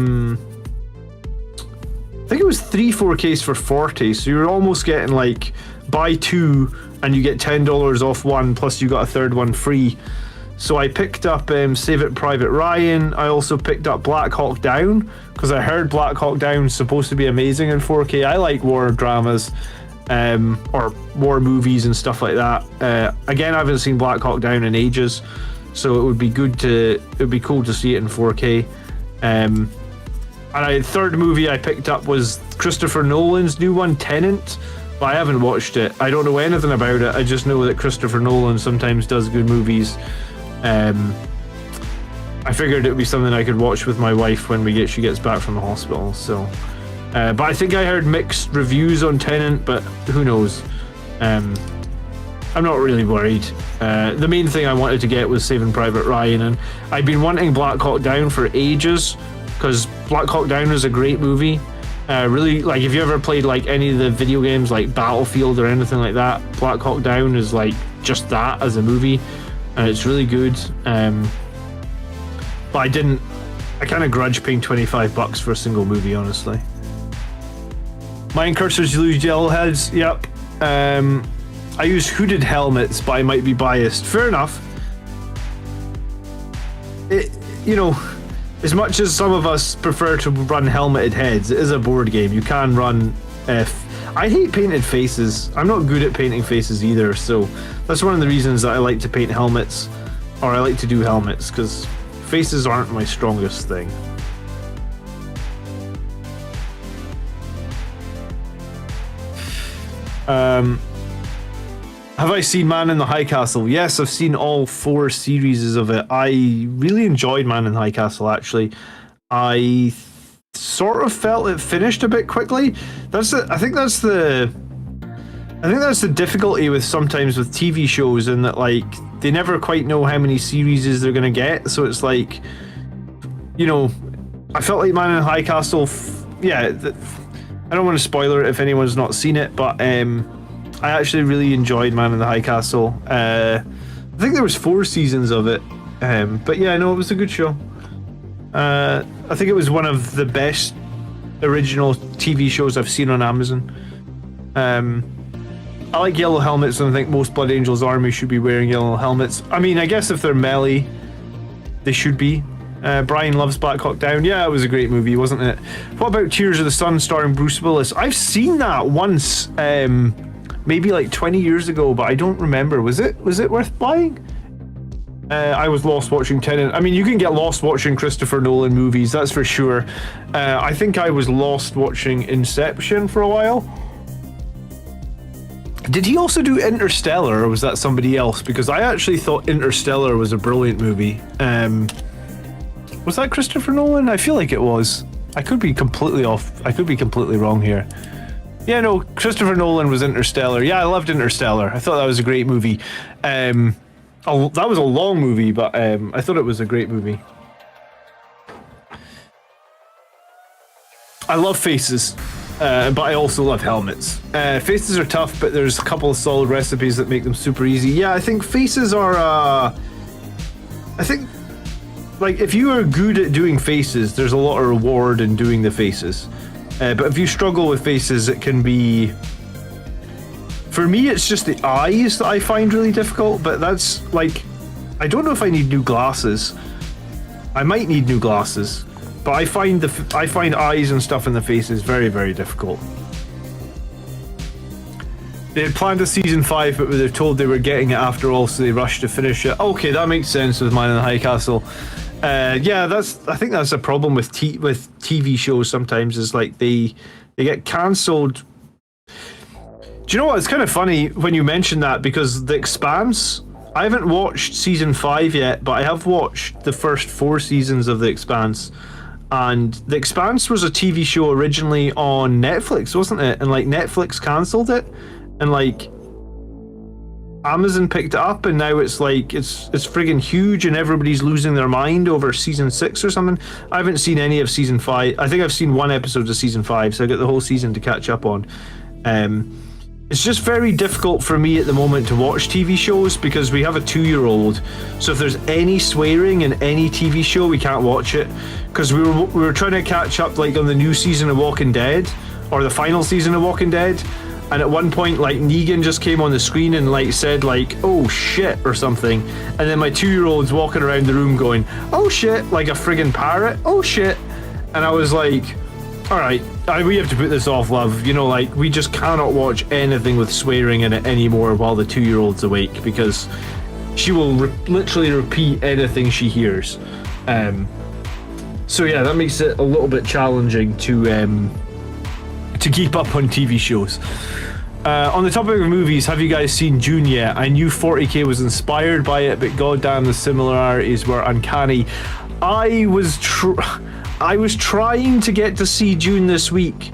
think it was 3 4Ks for 40. So you're almost getting like buy 2 and you get $10 off one, plus you got a third one free. So I picked up Saving Private Ryan. I also picked up Black Hawk Down because I heard Black Hawk Down is supposed to be amazing in 4K. I like war dramas. Or war movies and stuff like that. Again, I haven't seen Black Hawk Down in ages, so it would be cool to see it in 4K. And third movie I picked up was Christopher Nolan's new one, Tenet, but I haven't watched it. I don't know anything about it. I just know that Christopher Nolan sometimes does good movies. I figured it would be something I could watch with my wife when she gets back from the hospital. So. But I think I heard mixed reviews on Tenet, but who knows? I'm not really worried. The main thing I wanted to get was Saving Private Ryan, and I've been wanting Black Hawk Down for ages because Black Hawk Down is a great movie. Really, like, if you ever played like any of the video games like Battlefield or anything like that, Black Hawk Down is like just that as a movie, and it's really good. But I kind of grudge paying $25 for a single movie, honestly. My incursors lose yellow heads. Yep. I use hooded helmets, but I might be biased. Fair enough. As much as some of us prefer to run helmeted heads, it is a board game. You can run I hate painted faces. I'm not good at painting faces either, so that's one of the reasons that I like to paint helmets, or I like to do helmets, because faces aren't my strongest thing. Have I seen Man in the High Castle? Yes, I've seen all 4 series of it. I really enjoyed Man in the High Castle, actually. I sort of felt it finished a bit quickly. I think that's the difficulty with sometimes with TV shows, in that like they never quite know how many series they're gonna get. So it's like, I felt like Man in the High Castle. I don't want to spoiler it if anyone's not seen it, but I actually really enjoyed Man in the High Castle. I think there was 4 seasons of it, but yeah, no, it was a good show. I think it was one of the best original TV shows I've seen on Amazon. I like yellow helmets, and I think most Blood Angels army should be wearing yellow helmets. I mean, I guess if they're melee, they should be. Brian loves Black Hawk Down. Yeah, it was a great movie, wasn't it? What about Tears of the Sun starring Bruce Willis? I've seen that once, maybe like 20 years ago, but I don't remember. Was it worth buying? I was lost watching Tenet. I mean, you can get lost watching Christopher Nolan movies, that's for sure. I think I was lost watching Inception for a while. Did he also do Interstellar, or was that somebody else? Because I actually thought Interstellar was a brilliant movie. Was that Christopher Nolan? I feel like it was. I could be completely off. I could be completely wrong here. Yeah, no, Christopher Nolan was Interstellar. Yeah, I loved Interstellar. I thought that was a great movie. That was a long movie, but I thought it was a great movie. I love faces, but I also love helmets. Faces are tough, but there's a couple of solid recipes that make them super easy. Yeah, I think faces are... I think, like, if you are good at doing faces, there's a lot of reward in doing the faces. But if you struggle with faces, it can be... For me, it's just the eyes that I find really difficult, but that's, like... I don't know if I need new glasses. I might need new glasses. But I find eyes and stuff in the faces very, very difficult. They had planned a season 5, but they were told they were getting it after all, so they rushed to finish it. Okay, that makes sense with Man in the High Castle. Yeah, I think that's a problem with TV shows sometimes, is like they get cancelled. Do you know what? It's kind of funny when you mention that, because The Expanse, I haven't watched season 5 yet, but I have watched the first 4 seasons of The Expanse. And The Expanse was a TV show originally on Netflix, wasn't it? And like Netflix cancelled it, and like Amazon picked it up, and now it's like it's friggin' huge, and everybody's losing their mind over season 6 or something. I haven't seen any of season 5. I think I've seen 1 episode of season 5, so I got the whole season to catch up on. It's just very difficult for me at the moment to watch TV shows, because we have a 2-year-old. So if there's any swearing in any TV show, we can't watch it, because we were trying to catch up like on the new season of Walking Dead, or the final season of Walking Dead. And at one point, like, Negan just came on the screen and like said like, "Oh shit," or something, and then my 2-year-old's walking around the room going, "Oh shit," like a friggin' parrot. "Oh shit," and I was like, all right, we have to put this off, love. You know, like, we just cannot watch anything with swearing in it anymore while the 2-year-old's awake, because she will literally repeat anything she hears. So yeah, that makes it a little bit challenging to keep up on TV shows. On the topic of movies, have you guys seen Dune yet? I knew 40k was inspired by it, but goddamn, the similarities were uncanny. I was trying to get to see Dune this week,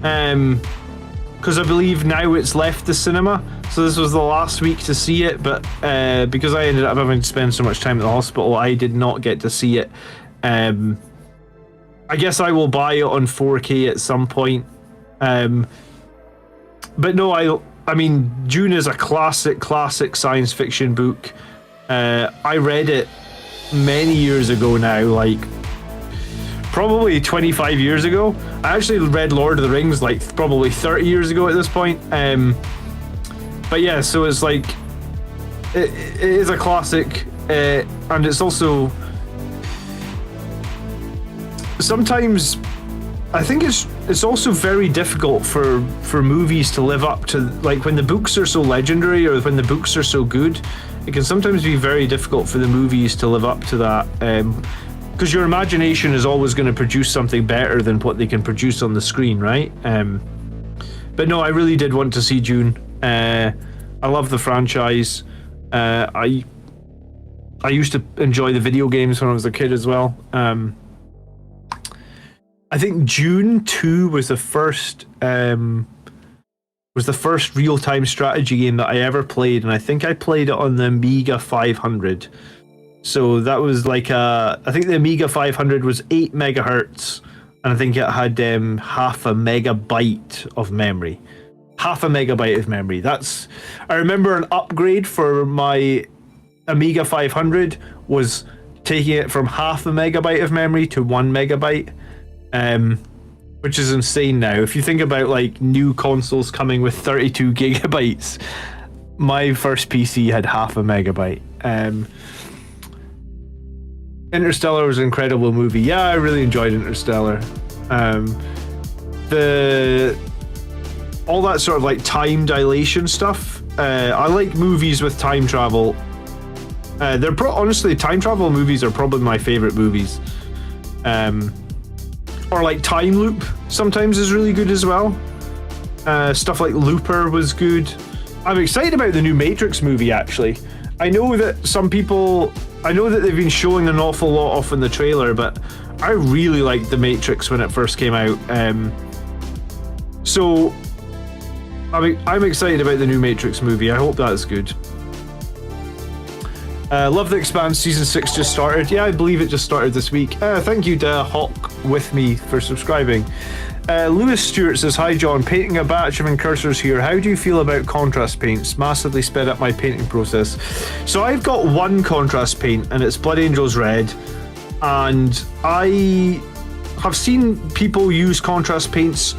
because I believe now it's left the cinema, so this was the last week to see it, but because I ended up having to spend so much time at the hospital, I did not get to see it. I guess I will buy it on 4K at some point. But no, I mean, Dune is a classic science fiction book. I read it many years ago now, like probably 25 years ago. I actually read Lord of the Rings like probably 30 years ago at this point. But yeah, so it's like it is a classic, and it's also sometimes I think it's also very difficult for movies to live up to, like, when the books are so legendary or when the books are so good, it can sometimes be very difficult for the movies to live up to that, because your imagination is always going to produce something better than what they can produce on the screen, right? But no, I really did want to see Dune. I love the franchise. I used to enjoy the video games when I was a kid as well. I think Dune 2 was the first real-time strategy game that I ever played, and I think I played it on the Amiga 500. So that was like I think the Amiga 500 was 8 megahertz, and I think it had half a megabyte of memory. Half a megabyte of memory. I remember an upgrade for my Amiga 500 was taking it from half a megabyte of memory to 1 megabyte. Which is insane now. If you think about like new consoles coming with 32 gigabytes, my first PC had half a megabyte. Interstellar was an incredible movie. Yeah, I really enjoyed Interstellar. All that sort of like time dilation stuff. I like movies with time travel. Honestly, time travel movies are probably my favorite movies. Or like Time Loop sometimes is really good as well. Stuff like Looper was good. I'm excited about the new Matrix movie, actually. I know that they've been showing an awful lot off in the trailer, but I really liked the Matrix when it first came out. So I'm excited about the new Matrix movie. I hope that's good. Love the Expanse season 6 just started. Yeah, I believe it just started this week. Thank you to Hawk with me for subscribing. Lewis Stewart says, hi John, painting a batch of incursors here. How do you feel about contrast paints? Massively sped up my painting process. So I've got one contrast paint and it's Blood Angels Red, and I have seen people use contrast paints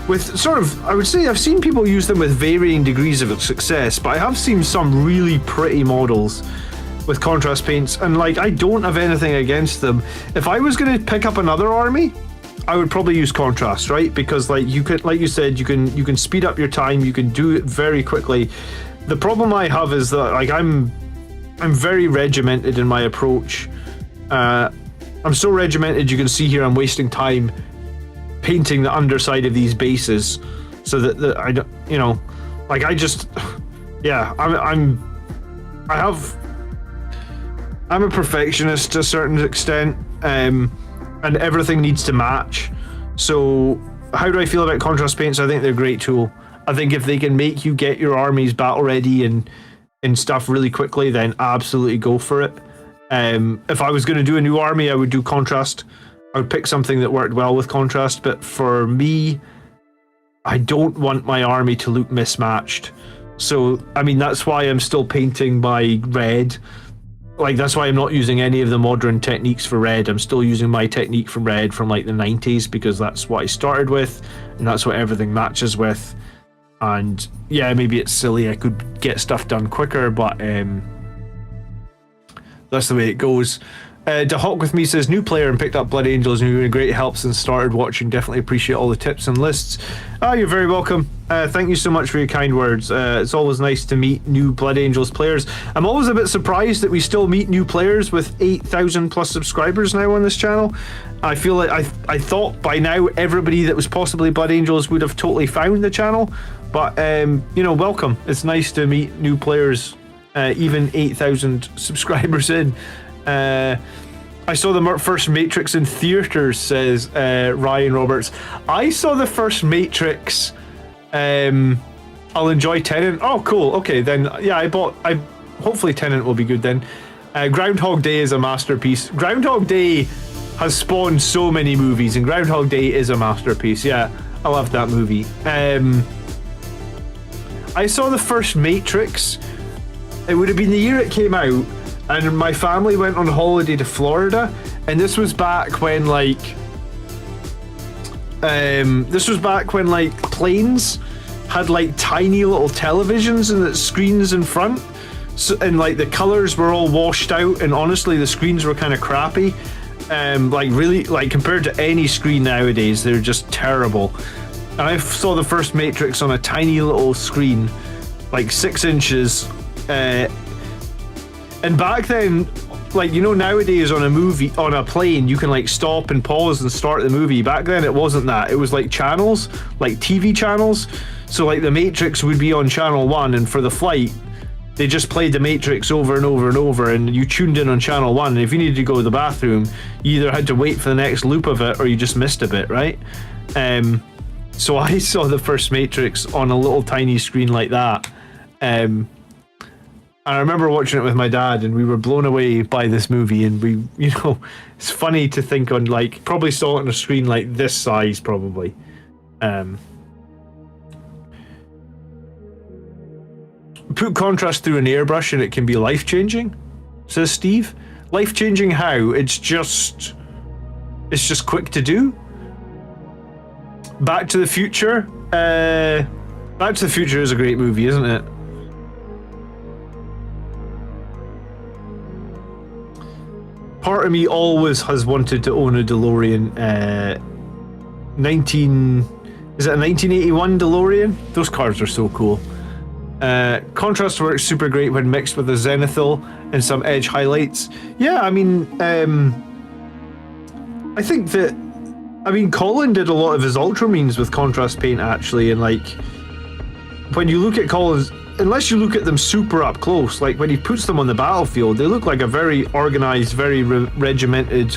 with I would say I've seen people use them with varying degrees of success, but I have seen some really pretty models with contrast paints, and like, I don't have anything against them. If I was going to pick up another army, I would probably use contrast, right? Because like you you said, you can speed up your time, you can do it very quickly. The problem I have is that like I'm very regimented in my approach. I'm so regimented, you can see here I'm wasting time painting the underside of these bases, so that I don't, like, I just, yeah, I'm a perfectionist to a certain extent, and everything needs to match. So how do I feel about contrast paints? I think they're a great tool. I think if they can make you get your armies battle ready and stuff really quickly, then absolutely go for it. If I was going to do a new army, I would do contrast. I would pick something that worked well with contrast, but for me, I don't want my army to look mismatched. So, I mean, that's why I'm still painting my red. Like, that's why I'm not using any of the modern techniques for red. I'm still using my technique from red from like the 90s, because that's what I started with, and that's what everything matches with. And yeah, maybe it's silly, I could get stuff done quicker, but that's the way it goes. The Hawk with me says, new player and picked up Blood Angels and you've been a great help since started watching. Definitely appreciate all the tips and lists. You're very welcome. Thank you so much for your kind words. It's always nice to meet new Blood Angels players. I'm always a bit surprised that we still meet new players with 8,000 plus subscribers now on this channel. I feel like I thought by now everybody that was possibly Blood Angels would have totally found the channel, but welcome. It's nice to meet new players, even 8,000 subscribers in. I saw the first Matrix in theaters, says Ryan Roberts. I saw the first Matrix. I'll enjoy Tenet. Oh, cool. Okay, then yeah, hopefully Tenet will be good then. Groundhog Day is a masterpiece. Groundhog Day has spawned so many movies, and Groundhog Day is a masterpiece. Yeah, I love that movie. I saw the first Matrix. It would have been the year it came out. And my family went on holiday to Florida, and this was back when planes had like tiny little televisions and the screens in front. So, and like the colors were all washed out, and honestly the screens were kind of crappy. Like really, like compared to any screen nowadays, they're just terrible. And I saw the first Matrix on a tiny little screen, like 6 inches. And back then, like, you know, nowadays on a plane, you can like stop and pause and start the movie. Back then it wasn't that. It was like channels, like TV channels. So like the Matrix would be on channel 1, and for the flight, they just played the Matrix over and over and over, and you tuned in on channel 1, and if you needed to go to the bathroom, you either had to wait for the next loop of it or you just missed a bit, right? So I saw the first Matrix on a little tiny screen like that. And I remember watching it with my dad, and we were blown away by this movie, and we, you know, it's funny to think on, like, probably saw it on a screen like this size, probably. Put contrast through an airbrush and it can be life-changing, says Steve. Life-changing how? It's just quick to do. Back to the Future. Back to the Future is a great movie, isn't it? Part of me always has wanted to own a DeLorean. Is it a 1981 DeLorean? Those cars are so cool. Contrast works super great when mixed with a zenithal and some edge highlights. Yeah, I mean, I think that, I mean, Colin did a lot of his ultramarines with contrast paint, actually, and like, when you look at Colin's, unless you look at them super up close, like when he puts them on the battlefield, they look like a very organized, very regimented,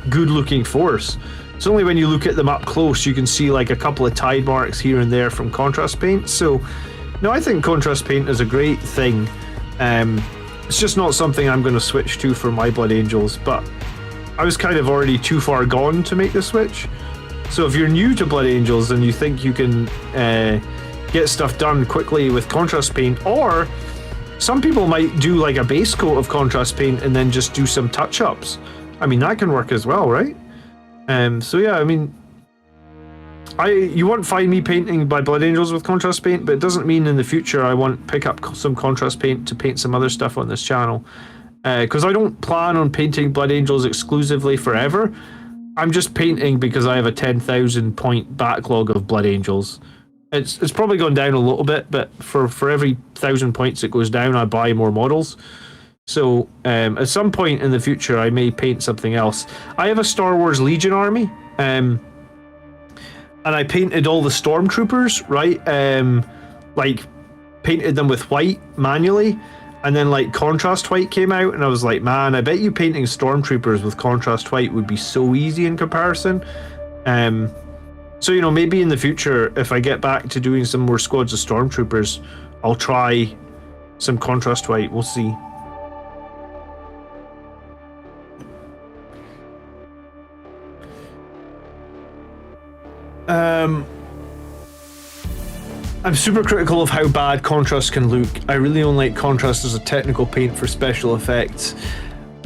good-looking force. It's only when you look at them up close you can see like a couple of tide marks here and there from contrast paint. So no, I think contrast paint is a great thing. It's just not something I'm going to switch to for my Blood Angels, but I was kind of already too far gone to make the switch. So if you're new to Blood Angels and you think you can get stuff done quickly with contrast paint, or some people might do like a base coat of contrast paint and then just do some touch-ups. I mean, that can work as well, right? So yeah, I mean, you won't find me painting by Blood Angels with contrast paint, but it doesn't mean in the future I won't pick up some contrast paint to paint some other stuff on this channel. Because I don't plan on painting Blood Angels exclusively forever. I'm just painting because I have a 10,000 point backlog of Blood Angels. It's probably gone down a little bit, but for every 1,000 points it goes down, I buy more models. So at some point in the future I may paint something else. I have a Star Wars Legion army, and I painted all the stormtroopers, right? Like painted them with white manually, and then like contrast white came out, and I was like, man, I bet you painting stormtroopers with contrast white would be so easy in comparison. So, you know, maybe in the future, if I get back to doing some more squads of stormtroopers, I'll try some contrast white. We'll see. I'm super critical of how bad contrast can look. I really don't like contrast as a technical paint for special effects.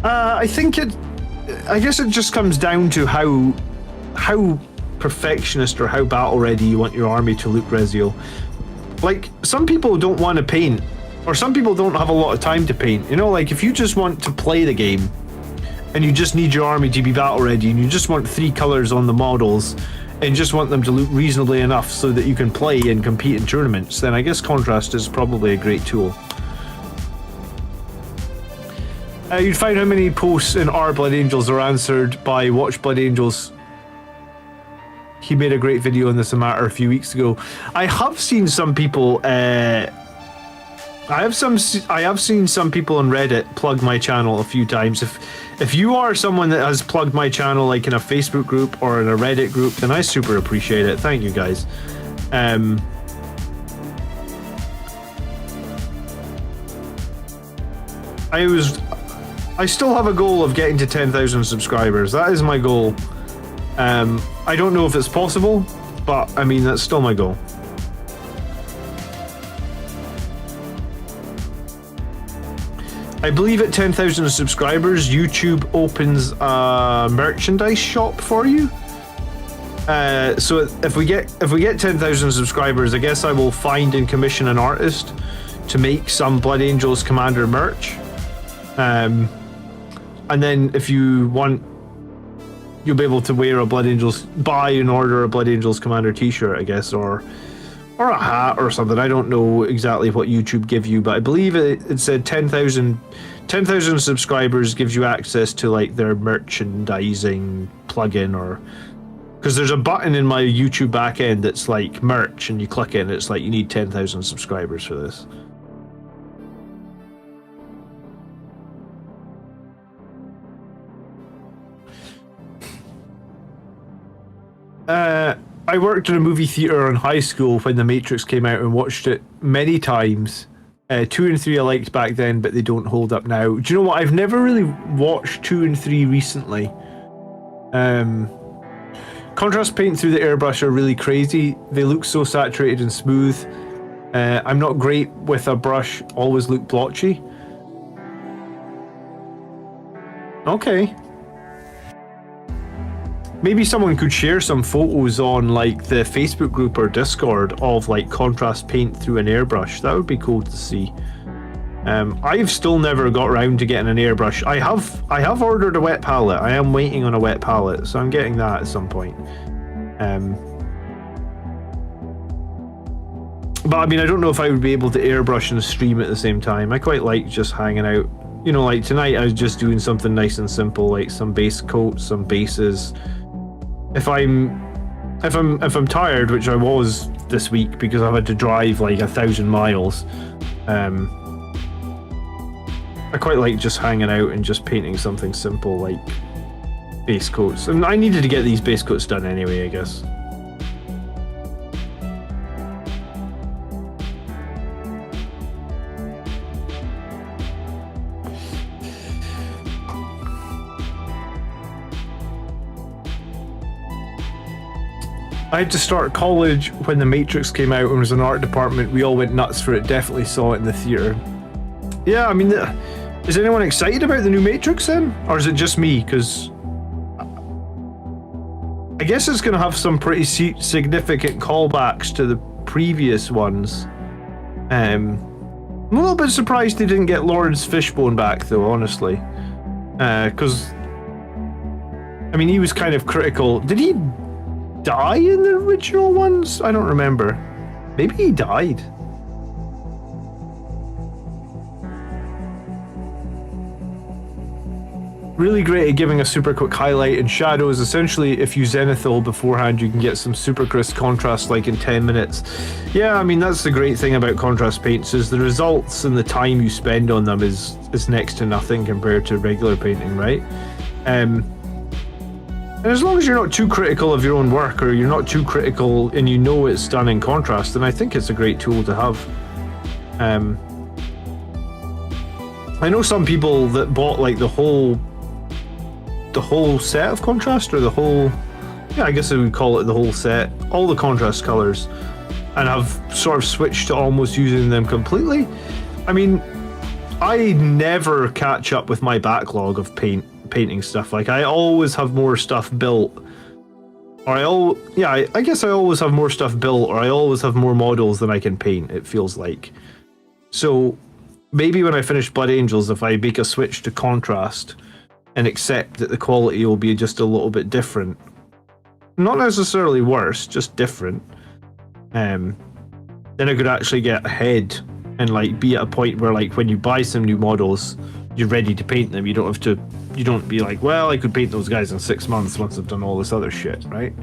I guess it just comes down to how perfectionist or how battle ready you want your army to look, Rezio. Like, some people don't want to paint, or some people don't have a lot of time to paint. You know, like if you just want to play the game and you just need your army to be battle ready and you just want 3 colors on the models and just want them to look reasonably enough so that you can play and compete in tournaments, then I guess contrast is probably a great tool. You'd find how many posts in our Blood Angels are answered by Watch Blood Angels. He made a great video on this matter a few weeks ago. I have seen some people. I have seen some people on Reddit plug my channel a few times. If you are someone that has plugged my channel, like in a Facebook group or in a Reddit group, then I super appreciate it. Thank you, guys. I still have a goal of getting to 10,000 subscribers. That is my goal. I don't know if it's possible, but I mean, that's still my goal. I believe at 10,000 subscribers, YouTube opens a merchandise shop for you. So if we get 10,000 subscribers, I guess I will find and commission an artist to make some Blood Angels Commander merch. And then if you want, you'll be able to wear a Blood Angels, buy and order a Blood Angels Commander t-shirt, I guess, or a hat or something. I don't know exactly what YouTube give you, but I believe it said 10,000 subscribers gives you access to like their merchandising plugin, or because there's a button in my YouTube backend that's like merch, and you click it and it's like you need 10,000 subscribers for this. I worked in a movie theater in high school when The Matrix came out and watched it many times. 2 and 3 I liked back then, but they don't hold up now. Do you know what? I've never really watched 2 and 3 recently. Contrast paint through the airbrush are really crazy. They look so saturated and smooth. I'm not great with a brush, always look blotchy. Okay. Maybe someone could share some photos on like the Facebook group or Discord of like contrast paint through an airbrush. That would be cool to see. I've still never got around to getting an airbrush. I have ordered a wet palette. I am waiting on a wet palette, so I'm getting that at some point. But I mean, I don't know if I would be able to airbrush and stream at the same time. I quite like just hanging out. You know, like tonight I was just doing something nice and simple, like some base coats, some bases. If I'm tired, which I was this week because I've had to drive like 1,000 miles, I quite like just hanging out and just painting something simple like base coats. And I needed to get these base coats done anyway, I guess. I had to start college when The Matrix came out and was an art department. We all went nuts for it. Definitely saw it in the theater. Yeah, I mean, is anyone excited about the new Matrix then? Or is it just me? Because I guess it's going to have some pretty significant callbacks to the previous ones. I'm a little bit surprised they didn't get Lawrence Fishbone back, though, honestly. Because, I mean, he was kind of critical. Did he die in the original ones? I don't remember. Maybe he died. Really great at giving a super quick highlight and shadows. Essentially, if you zenithal beforehand, you can get some super crisp contrast like in 10 minutes. Yeah, I mean, that's the great thing about contrast paints, is the results and the time you spend on them is next to nothing compared to regular painting, right? And as long as you're not too critical of your own work, or you're not too critical and you know it's done in contrast, then I think it's a great tool to have. I know some people that bought like the whole set of contrast, or the whole, yeah, I guess I would call it the whole set, all the contrast colors, and have sort of switched to almost using them completely. I mean, I never catch up with my backlog of painting stuff. Like, I always have more stuff built, or I guess I always have more stuff built, or I always have more models than I can paint, it feels like. So maybe when I finish Blood Angels, if I make a switch to contrast and accept that the quality will be just a little bit different, not necessarily worse, just different, then I could actually get ahead and like be at a point where, like, when you buy some new models, you're ready to paint them. You don't be like, well, I could paint those guys in 6 months once I've done all this other shit, right?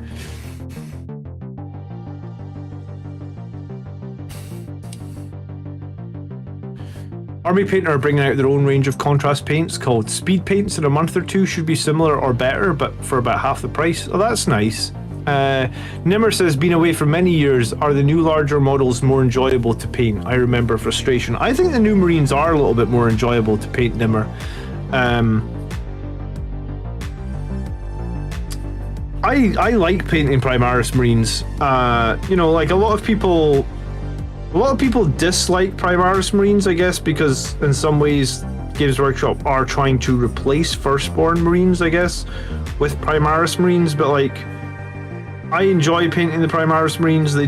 Army Painter are bringing out their own range of contrast paints called Speed Paints. In a month or two, should be similar or better, but for about half the price. Oh, that's nice. Nimmer says, been away for many years. Are the new larger models more enjoyable to paint? I remember frustration. I think the new Marines are a little bit more enjoyable to paint, Nimmer. I like painting Primaris Marines. You know, like a lot of people dislike Primaris Marines, I guess, because in some ways Games Workshop are trying to replace Firstborn Marines, I guess, with Primaris Marines, but like, I enjoy painting the Primaris Marines. They're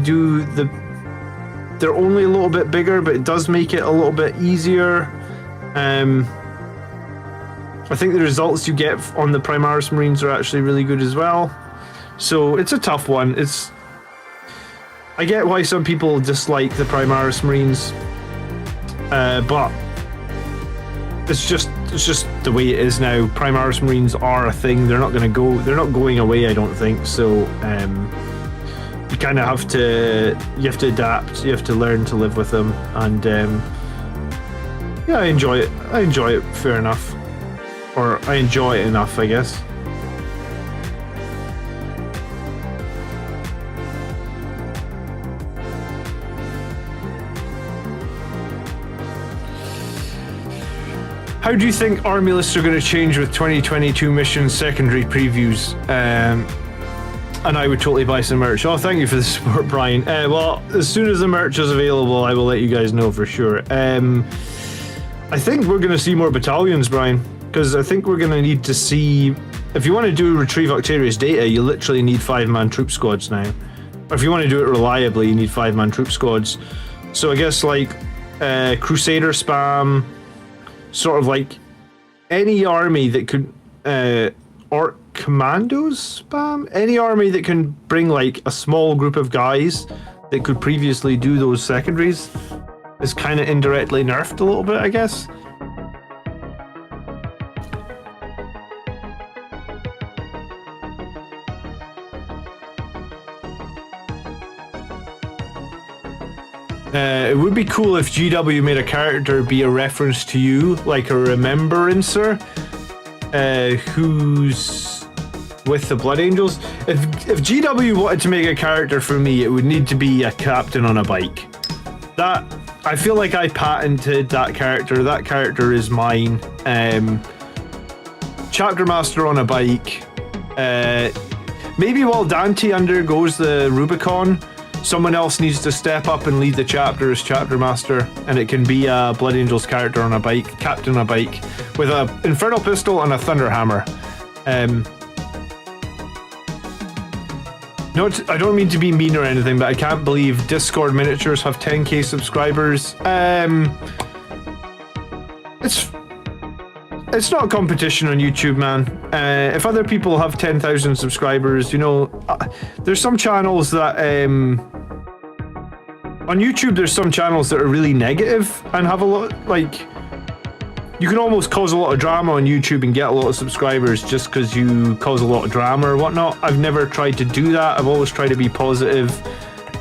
only a little bit bigger, but it does make it a little bit easier. I think the results you get on the Primaris Marines are actually really good as well. So it's a tough one. I get why some people dislike the Primaris Marines, but it's just the way it is now. Primaris Marines are a thing. They're not going away, I don't think. So you kind of have to adapt. You have to learn to live with them, and yeah, I enjoy it. I enjoy it, fair enough, or I enjoy it enough, I guess. How do you think army lists are going to change with 2022 mission secondary previews? And I would totally buy some merch. Oh, thank you for the support, Brian. Well, as soon as the merch is available, I will let you guys know for sure. I think we're going to see more battalions, Brian, because I think we're going to need to see... If you want to do Retrieve Octarius data, you literally need 5-man troop squads now. Or if you want to do it reliably, you need 5-man troop squads. So I guess like Crusader spam... Sort of like any army that could, or commandos spam? Any army that can bring like a small group of guys that could previously do those secondaries is kind of indirectly nerfed a little bit, I guess. It would be cool if GW made a character be a reference to you, like a remembrancer, who's with the Blood Angels. If GW wanted to make a character for me, it would need to be a captain on a bike. That, I feel like I patented that character. That character is mine. Chapter Master on a bike. Maybe while Dante undergoes the Rubicon, someone else needs to step up and lead the chapter as chapter master, and it can be a Blood Angels character on a bike, captain on a bike, with a Infernal Pistol and a Thunder Hammer. No, I don't mean to be mean or anything, but I can't believe Discord Miniatures have 10k subscribers. It's not a competition on YouTube, man. If other people have 10,000 subscribers, you know, there's some channels that on YouTube, there's some channels that are really negative and have a lot, like, you can almost cause a lot of drama on YouTube and get a lot of subscribers just because you cause a lot of drama or whatnot. I've never tried to do that. I've always tried to be positive,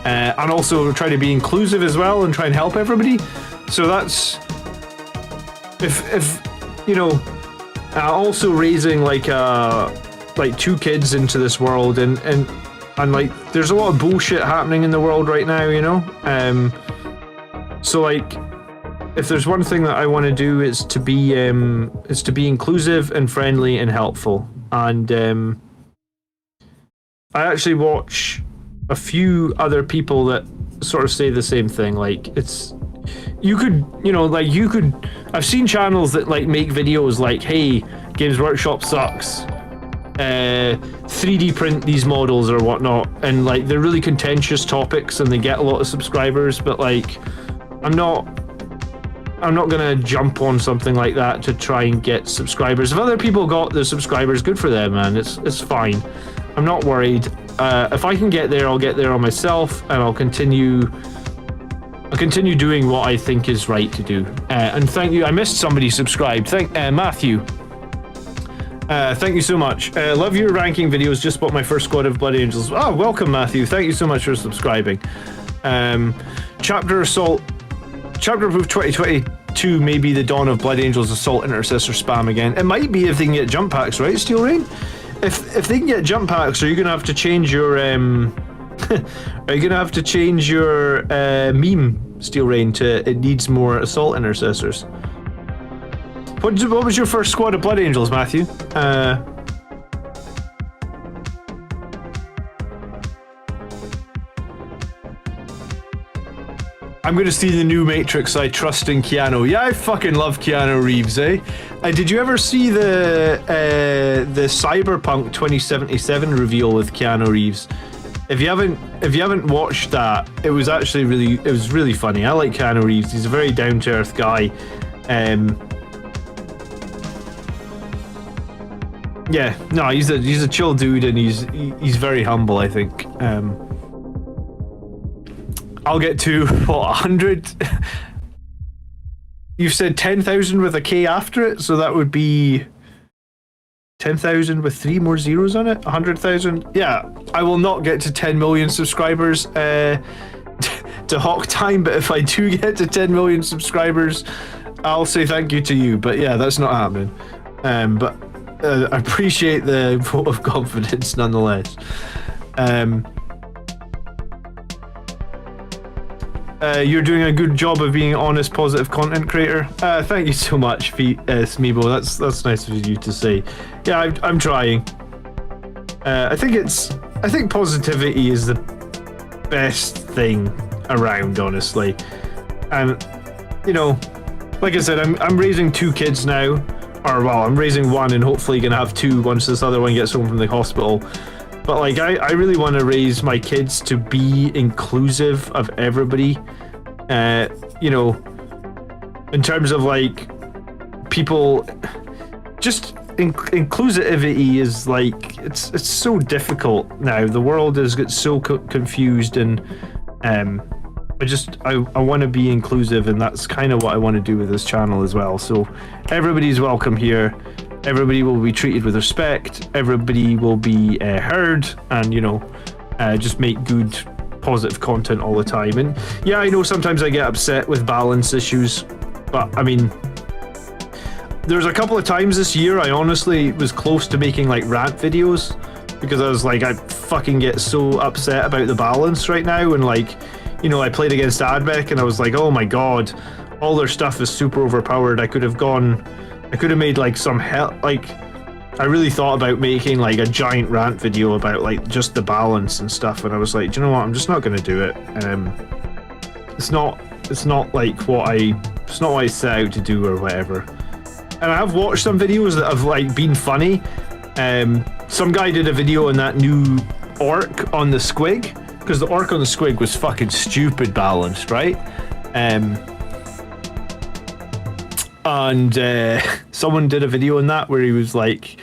and also try to be inclusive as well and try and help everybody. So that's, if you know, also raising like 2 kids into this world, and like there's a lot of bullshit happening in the world right now, you know. So like, if there's one thing that I want to do is to be inclusive and friendly and helpful. And I actually watch a few other people that sort of say the same thing. Like, you could, you know, like you could, I've seen channels that like make videos like, hey, Games Workshop sucks, 3D print these models or whatnot, and like they're really contentious topics and they get a lot of subscribers, but like I'm not gonna jump on something like that to try and get subscribers. If other people got the subscribers, good for them, man. It's fine. I'm not worried. If I can get there, I'll get there on myself, and I'll continue doing what I think is right to do. And thank you. I missed somebody subscribed. Thank Matthew. Thank you so much. Love your ranking videos. Just bought my first squad of Blood Angels. Oh, welcome, Matthew. Thank you so much for subscribing. Chapter Assault. Chapter Proof 2022 may be the dawn of Blood Angels Assault Intercessor spam again. It might be if they can get jump packs, right, Steel Rain? If they can get jump packs, are you gonna have to change your are you gonna have to change your meme, Steel Rain, to it needs more Assault Intercessors? What was your first squad of Blood Angels, Matthew? I'm going to see the new Matrix. I trust in Keanu. Yeah, I fucking love Keanu Reeves, eh? Did you ever see the Cyberpunk 2077 reveal with Keanu Reeves? If you haven't watched that, it was really funny. I like Keanu Reeves. He's a very down to earth guy. Yeah, no, he's a chill dude, and he's very humble, I think. I'll get to what, 100. You've said 10,000 with a K after it, so that would be 10,000 with 3 more zeros on it. 100,000. Yeah, I will not get to 10 million subscribers to Hawk Time, but if I do get to 10 million subscribers, I'll say thank you to you. But yeah, that's not happening. But I appreciate the vote of confidence nonetheless. You're doing a good job of being an honest, positive content creator. Thank you so much, Smeebo. That's nice of you to say. Yeah, I'm trying. I think positivity is the best thing around, honestly. And you know, like I said, I'm raising 2 kids now, or well, I'm raising 1 and hopefully gonna have 2 once this other one gets home from the hospital. But like, I really want to raise my kids to be inclusive of everybody. You know, in terms of like people, just inclusivity is like it's so difficult now. The world has got so confused, and I want to be inclusive, and that's kind of what I want to do with this channel as well. So everybody's welcome here. Everybody will be treated with respect. Everybody will be heard, and you know, just make good, positive content all the time. And yeah, I know sometimes I get upset with balance issues, but I mean, there's a couple of times this year I honestly was close to making like rant videos, because I was like, I fucking get so upset about the balance right now. And like, you know, I played against Advec and I was like, oh my god, all their stuff is super overpowered. I could have made like some help. Like, I really thought about making like a giant rant video about like just the balance and stuff, and I was like, do you know what, I'm just not going to do it. It's not like what I set out to do or whatever. And I have watched some videos that have like been funny. Some guy did a video on that new orc on the squig, because the orc on the squig was fucking stupid balanced, right? And someone did a video on that where he was like,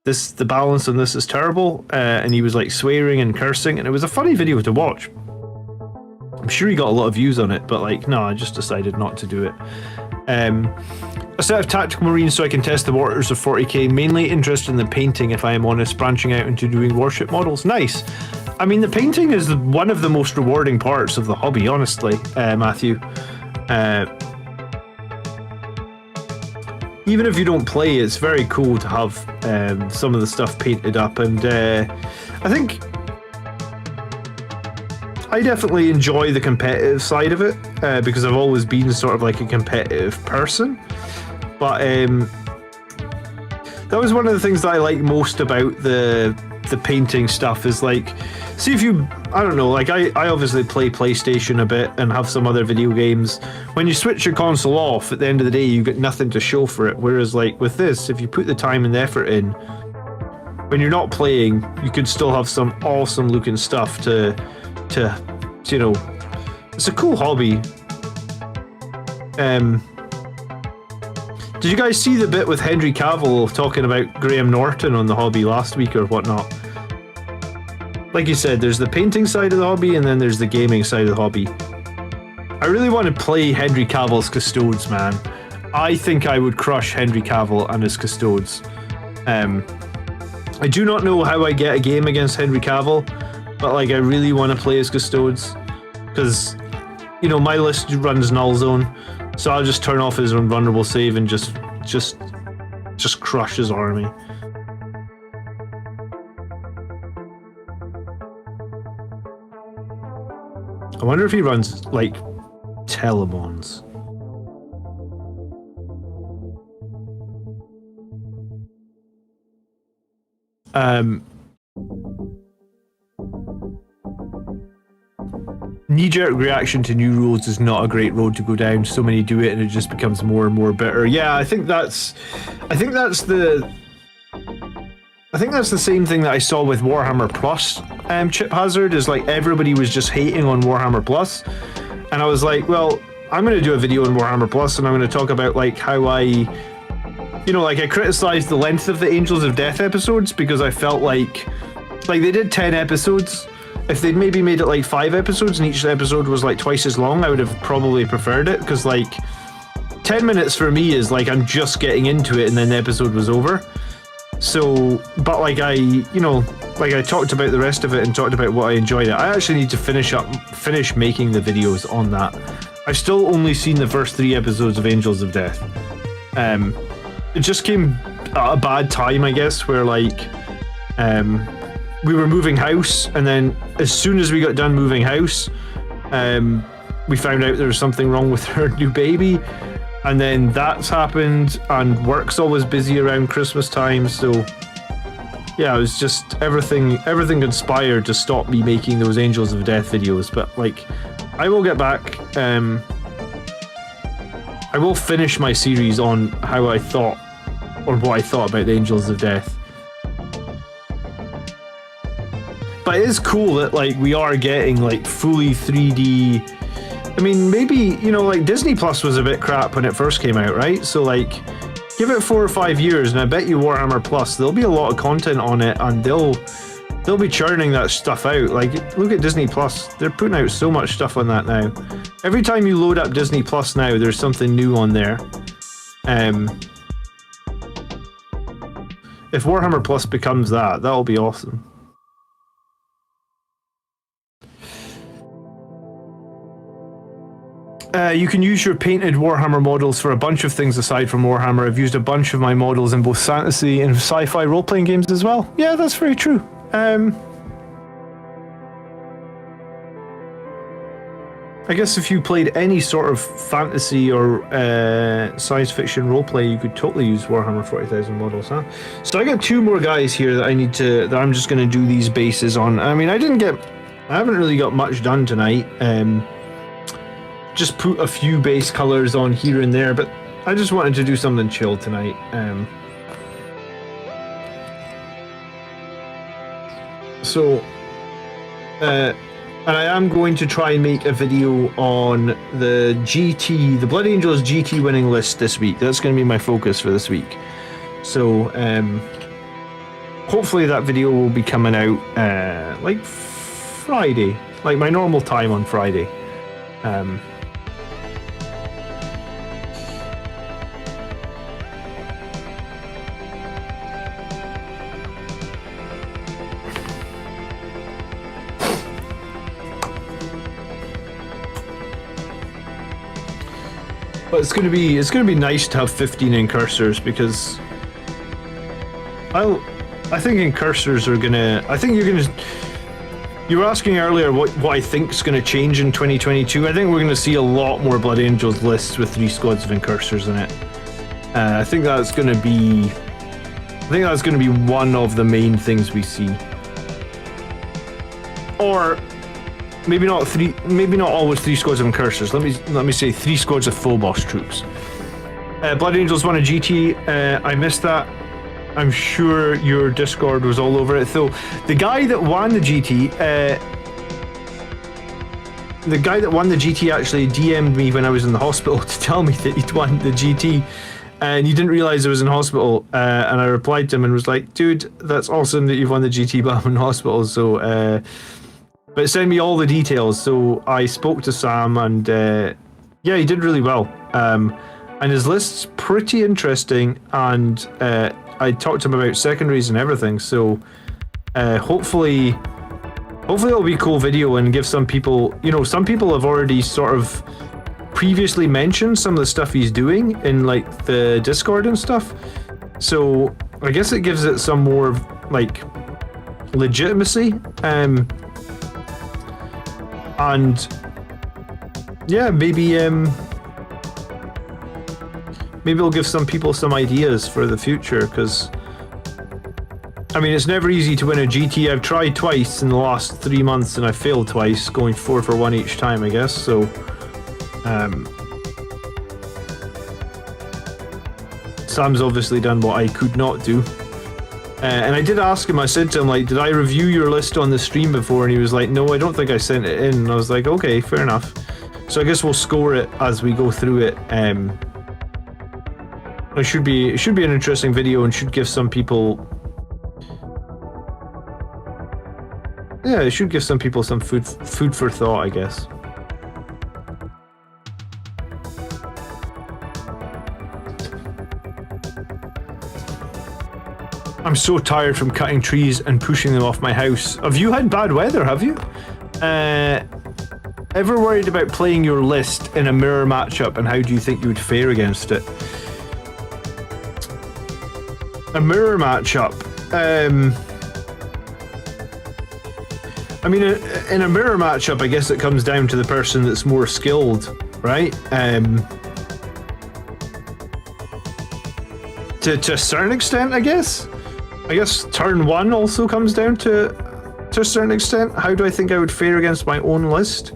the balance on this is terrible, and he was like swearing and cursing, and it was a funny video to watch. I'm sure he got a lot of views on it, but like, no, I just decided not to do it. A set of tactical marines so I can test the waters of 40k, mainly interested in the painting, if I am honest, branching out into doing warship models. Nice. I mean, the painting is one of the most rewarding parts of the hobby, honestly, Matthew. Even if you don't play, it's very cool to have some of the stuff painted up, and I think I definitely enjoy the competitive side of it, because I've always been sort of like a competitive person. But that was one of the things that I like most about the painting stuff, is like, see if you, I don't know, like I obviously play PlayStation a bit and have some other video games. When you switch your console off, at the end of the day, you get nothing to show for it. Whereas like with this, if you put the time and the effort in, when you're not playing, you could still have some awesome looking stuff to you know, it's a cool hobby. Did you guys see the bit with Henry Cavill talking about Graham Norton on the hobby last week or whatnot? Like you said, there's the painting side of the hobby, and then there's the gaming side of the hobby. I really want to play Henry Cavill's Custodes, man. I think I would crush Henry Cavill and his Custodes. I do not know how I get a game against Henry Cavill, but like, I really want to play his Custodes, because, you know, my list runs null zone. So I'll just turn off his invulnerable save and just crush his army. I wonder if he runs like Telemons. Knee-jerk reaction to new rules is not a great road to go down. So many do it and it just becomes more and more bitter. Yeah, I think that's the same thing that I saw with Warhammer Plus Chip Hazard, is like everybody was just hating on Warhammer Plus, and I was like, well, I'm going to do a video on Warhammer Plus, and I'm going to talk about like how I criticized the length of the Angels of Death episodes because I felt like they did 10 episodes. If they'd maybe made it like 5 episodes and each episode was like twice as long, I would have probably preferred it, because like 10 minutes for me is like I'm just getting into it and then the episode was over. So, but like I talked about the rest of it and talked about what I enjoyed it. I actually need to finish making the videos on that. I've still only seen the first 3 episodes of Angels of Death. It just came at a bad time, I guess, where like we were moving house, and then as soon as we got done moving house, we found out there was something wrong with our new baby, and then that's happened, and work's always busy around Christmas time, so yeah, it was just everything conspired to stop me making those Angels of Death videos. But like, I will get back. I will finish my series on how I thought, or what I thought about the Angels of Death. But it is cool that like we are getting like fully 3D. I mean, maybe, you know, like Disney Plus was a bit crap when it first came out, right? So like, give it 4 or 5 years, and I bet you Warhammer Plus, there'll be a lot of content on it, and they'll be churning that stuff out. Like, look at Disney Plus; they're putting out so much stuff on that now. Every time you load up Disney Plus now, there's something new on there. If Warhammer Plus becomes that, that'll be awesome. You can use your painted Warhammer models for a bunch of things aside from Warhammer. I've used a bunch of my models in both fantasy and sci-fi role-playing games as well. Yeah, that's very true. I guess if you played any sort of fantasy or science fiction roleplay, you could totally use Warhammer 40,000 models, huh? So I got 2 more guys here that I'm just going to do these bases on. I mean, I haven't really got much done tonight. Just put a few base colors on here and there, but I just wanted to do something chill tonight. And I am going to try and make a video on the Blood Angels GT winning list this week. That's going to be my focus for this week. So hopefully that video will be coming out like Friday, like my normal time on Friday. But it's gonna be nice to have 15 incursors, because I think incursors are gonna. I think you're gonna. You were asking earlier what I think is going to change in 2022. I think we're going to see a lot more Blood Angels lists with 3 squads of incursors in it. I think that's going to be. I think that's going to be one of the main things we see. Or maybe not 3. Maybe not always 3 squads of incursors. Let me say 3 squads of Phobos troops. Blood Angels won a GT. I missed that. I'm sure your Discord was all over it. So the guy that won the GT, actually DM'd me when I was in the hospital to tell me that he'd won the GT, and he didn't realize I was in hospital. And I replied to him and was like, "Dude, that's awesome that you've won the GT, but I'm in hospital." So, but send me all the details. So I spoke to Sam, and yeah, he did really well. And his list's pretty interesting, and I talked to him about secondaries and everything, so hopefully it'll be a cool video and give some people, you know, some people have already sort of previously mentioned some of the stuff he's doing in like the Discord and stuff, so I guess it gives it some more like legitimacy, and yeah, maybe it'll give some people some ideas for the future, because I mean, it's never easy to win a GT. I've tried twice in the last 3 months and I failed twice, going 4 for 1 each time, I guess. So Sam's obviously done what I could not do. And I did ask him, I said to him, like, did I review your list on the stream before? And he was like, no, I don't think I sent it in. And I was like, okay, fair enough. So I guess we'll score it as we go through it. It should be an interesting video and should give some people... Yeah, it should give some people some food for thought, I guess. I'm so tired from cutting trees and pushing them off my house. Have you had bad weather, have you? Ever worried about playing your list in a mirror matchup, and how do you think you would fare against it? A mirror matchup. I mean, in a mirror matchup, I guess it comes down to the person that's more skilled, right? To a certain extent, I guess. I guess turn one also comes down to a certain extent. How do I think I would fare against my own list?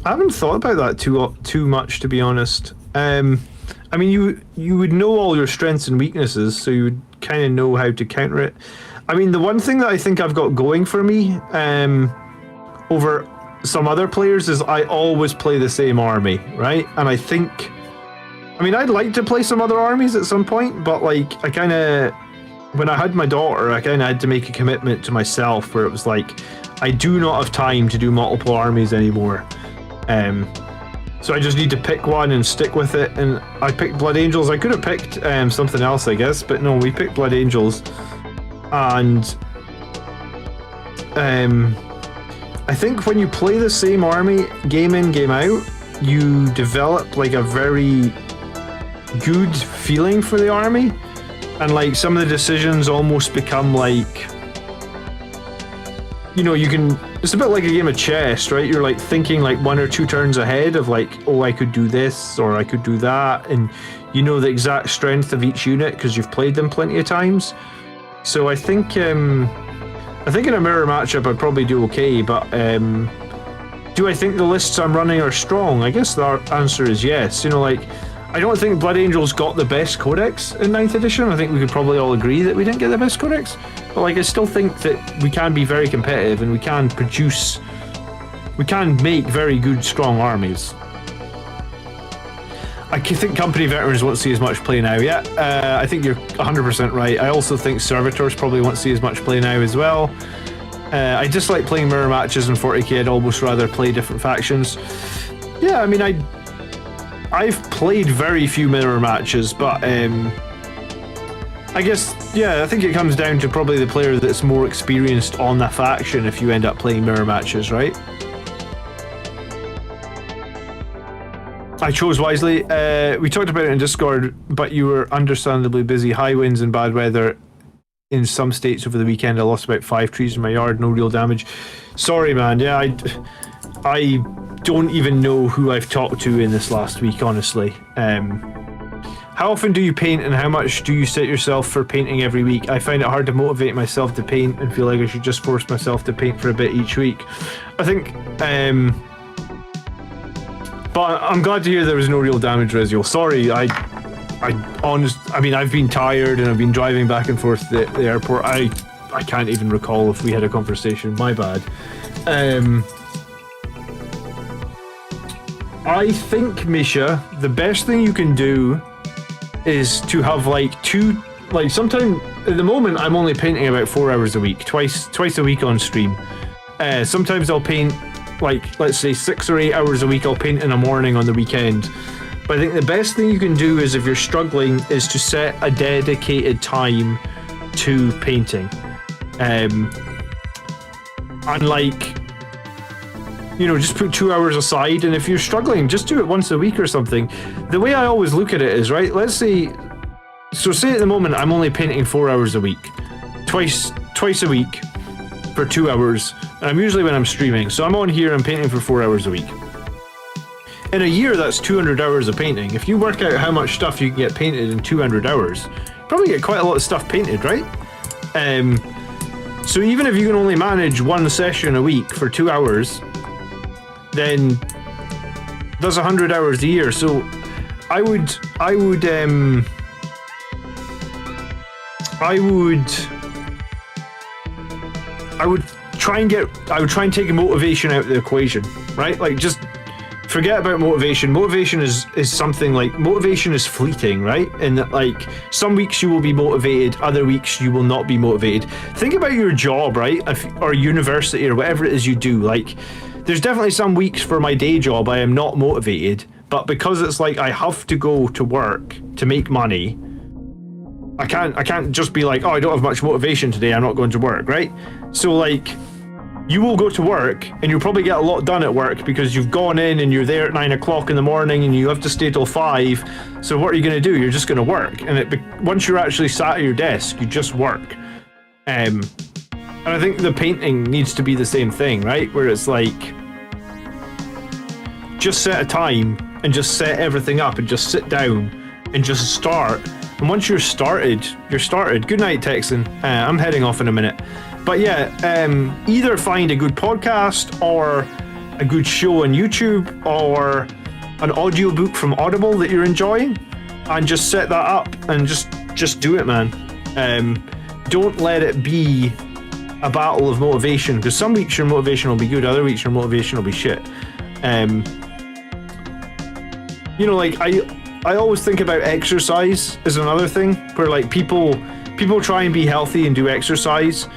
I haven't thought about that too much, to be honest. I mean, you would know all your strengths and weaknesses, so you would kind of know how to counter it. I mean, the one thing that I think I've got going for me over some other players is I always play the same army, right? And I think, I mean, I'd like to play some other armies at some point, but like, I kind of, when I had my daughter, I kind of had to make a commitment to myself where it was like, I do not have time to do multiple armies anymore. So I just need to pick one and stick with it. And I picked Blood Angels. I could have picked something else, I guess, but no, we picked Blood Angels. And I think when you play the same army game in, game out, you develop like a very good feeling for the army. And like some of the decisions almost become like, you know, you can, it's a bit like a game of chess, right? You're like thinking like 1 or 2 turns ahead of like, oh, I could do this or I could do that. And you know the exact strength of each unit because you've played them plenty of times. So I think in a mirror matchup I'd probably do okay, but do I think the lists I'm running are strong? I guess the answer is yes. You know, like, I don't think Blood Angels got the best codex in 9th edition. I think we could probably all agree that we didn't get the best codex. But like, I still think that we can be very competitive and we can make very good, strong armies. I think Company Veterans won't see as much play now. Yeah, I think you're 100% right. I also think Servitors probably won't see as much play now as well. I dislike playing mirror matches in 40k. I'd almost rather play different factions. Yeah, I mean, I've played very few mirror matches, but I guess, yeah, I think it comes down to probably the player that's more experienced on that faction if you end up playing mirror matches, right? I chose wisely. We talked about it in Discord, but you were understandably busy. High winds and bad weather in some states over the weekend. I lost about 5 trees in my yard, no real damage. Sorry, man. Yeah, I don't even know who I've talked to in this last week, honestly. How often do you paint and how much do you set yourself for painting every week? I find it hard to motivate myself to paint and feel like I should just force myself to paint for a bit each week. I think, but I'm glad to hear there was no real damage, Reziel. Sorry, I mean, I've been tired and I've been driving back and forth to the airport. I can't even recall if we had a conversation. My bad. I think, Misha, the best thing you can do is to have like sometime at the moment I'm only painting about 4 hours a week, twice a week on stream. Sometimes I'll paint like, let's say 6 or 8 hours a week. I'll paint in the morning on the weekend. But I think the best thing you can do is, if you're struggling, is to set a dedicated time to painting. And like, you know, just put 2 hours aside, and if you're struggling, just do it once a week or something. The way I always look at it is, right, let's say, so say at the moment I'm only painting 4 hours a week, twice a week for 2 hours, and I'm usually when I'm streaming, so I'm on here, I'm painting for 4 hours a week. In a year, that's 200 hours of painting. If you work out how much stuff you can get painted in 200 hours, you probably get quite a lot of stuff painted, right? So even if you can only manage one session a week for 2 hours, then that's 100 hours a year. So I would I would try and take motivation out of the equation, right? Like, just forget about motivation. Motivation is something like, motivation is fleeting, right? And that, like, some weeks you will be motivated, other weeks you will not be motivated. Think about your job, right? Or university or whatever it is you do. Like, there's definitely some weeks for my day job I am not motivated, but because it's like I have to go to work to make money, I can't just be like, oh, I don't have much motivation today, I'm not going to work, right? So, like, you will go to work and you'll probably get a lot done at work because you've gone in and you're there at 9 o'clock in the morning and you have to stay till 5. So what are you going to do? You're just going to work. And once you're actually sat at your desk, you just work. And I think the painting needs to be the same thing, right? Where it's like, just set a time and just set everything up and just sit down and just start. And once you're started, you're started. Good night, Texan. I'm heading off in a minute. But yeah, either find a good podcast or a good show on YouTube or an audiobook from Audible that you're enjoying, and just set that up and just do it, man. Don't let it be a battle of motivation, because some weeks your motivation will be good, other weeks your motivation will be shit. You know, like, I always think about exercise as another thing, where like people try and be healthy and do exercise,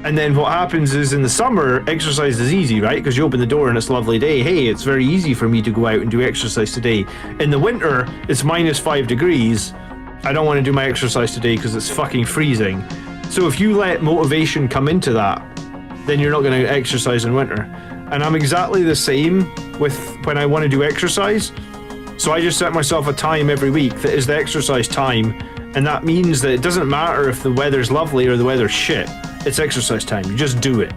and then what happens is in the summer, exercise is easy, right? Because you open the door and it's a lovely day. Hey, it's very easy for me to go out and do exercise today. In the winter, it's -5 degrees. I don't want to do my exercise today because it's fucking freezing. So if you let motivation come into that, then you're not going to exercise in winter. And I'm exactly the same with when I want to do exercise. So I just set myself a time every week that is the exercise time. And that means that it doesn't matter if the weather's lovely or the weather's shit. It's exercise time. You just do it.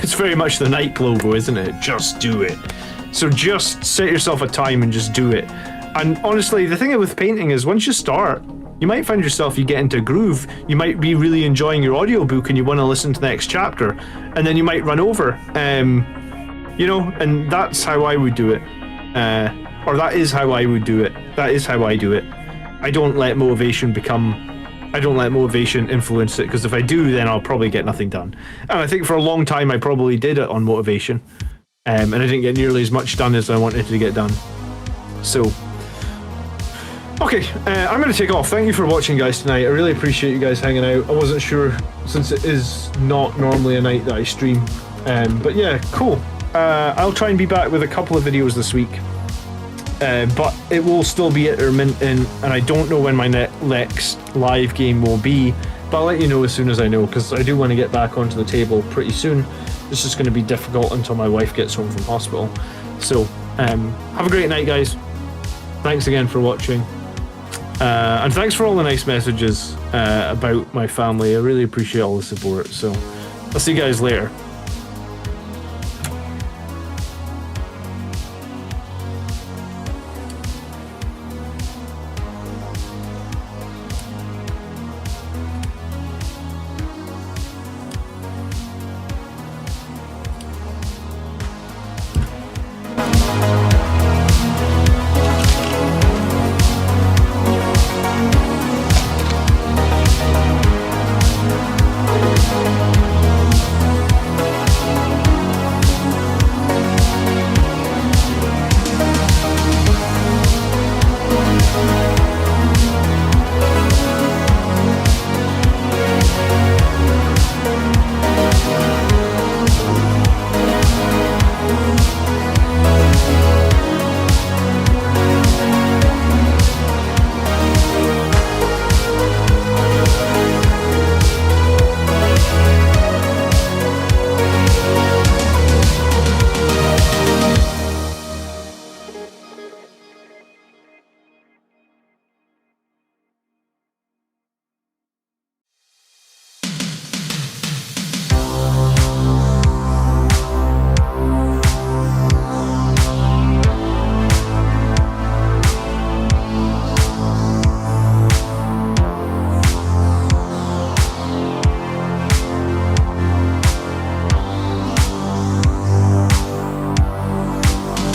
It's very much the Nike logo, isn't it? Just do it. So just set yourself a time and just do it. And honestly, the thing with painting is once you start, you might find yourself, you get into a groove. You might be really enjoying your audiobook and you want to listen to the next chapter. And then you might run over. You know, and that's how I would do it. Or that is how I would do it. That is how I do it. I don't let motivation influence it, because if I do, then I'll probably get nothing done. And I think for a long time I probably did it on motivation, and I didn't get nearly as much done as I wanted to get done. So okay, I'm going to take off. Thank you for watching, guys, tonight. I really appreciate you guys hanging out. I wasn't sure, since it is not normally a night that I stream, but yeah, cool. I'll try and be back with a couple of videos this week. But it will still be intermittent, and I don't know when my next live game will be, but I'll let you know as soon as I know, because I do want to get back onto the table pretty soon. It's just going to be difficult until my wife gets home from hospital. So have a great night, guys. Thanks again for watching, and thanks for all the nice messages about my family. I really appreciate all the support. So I'll see you guys later.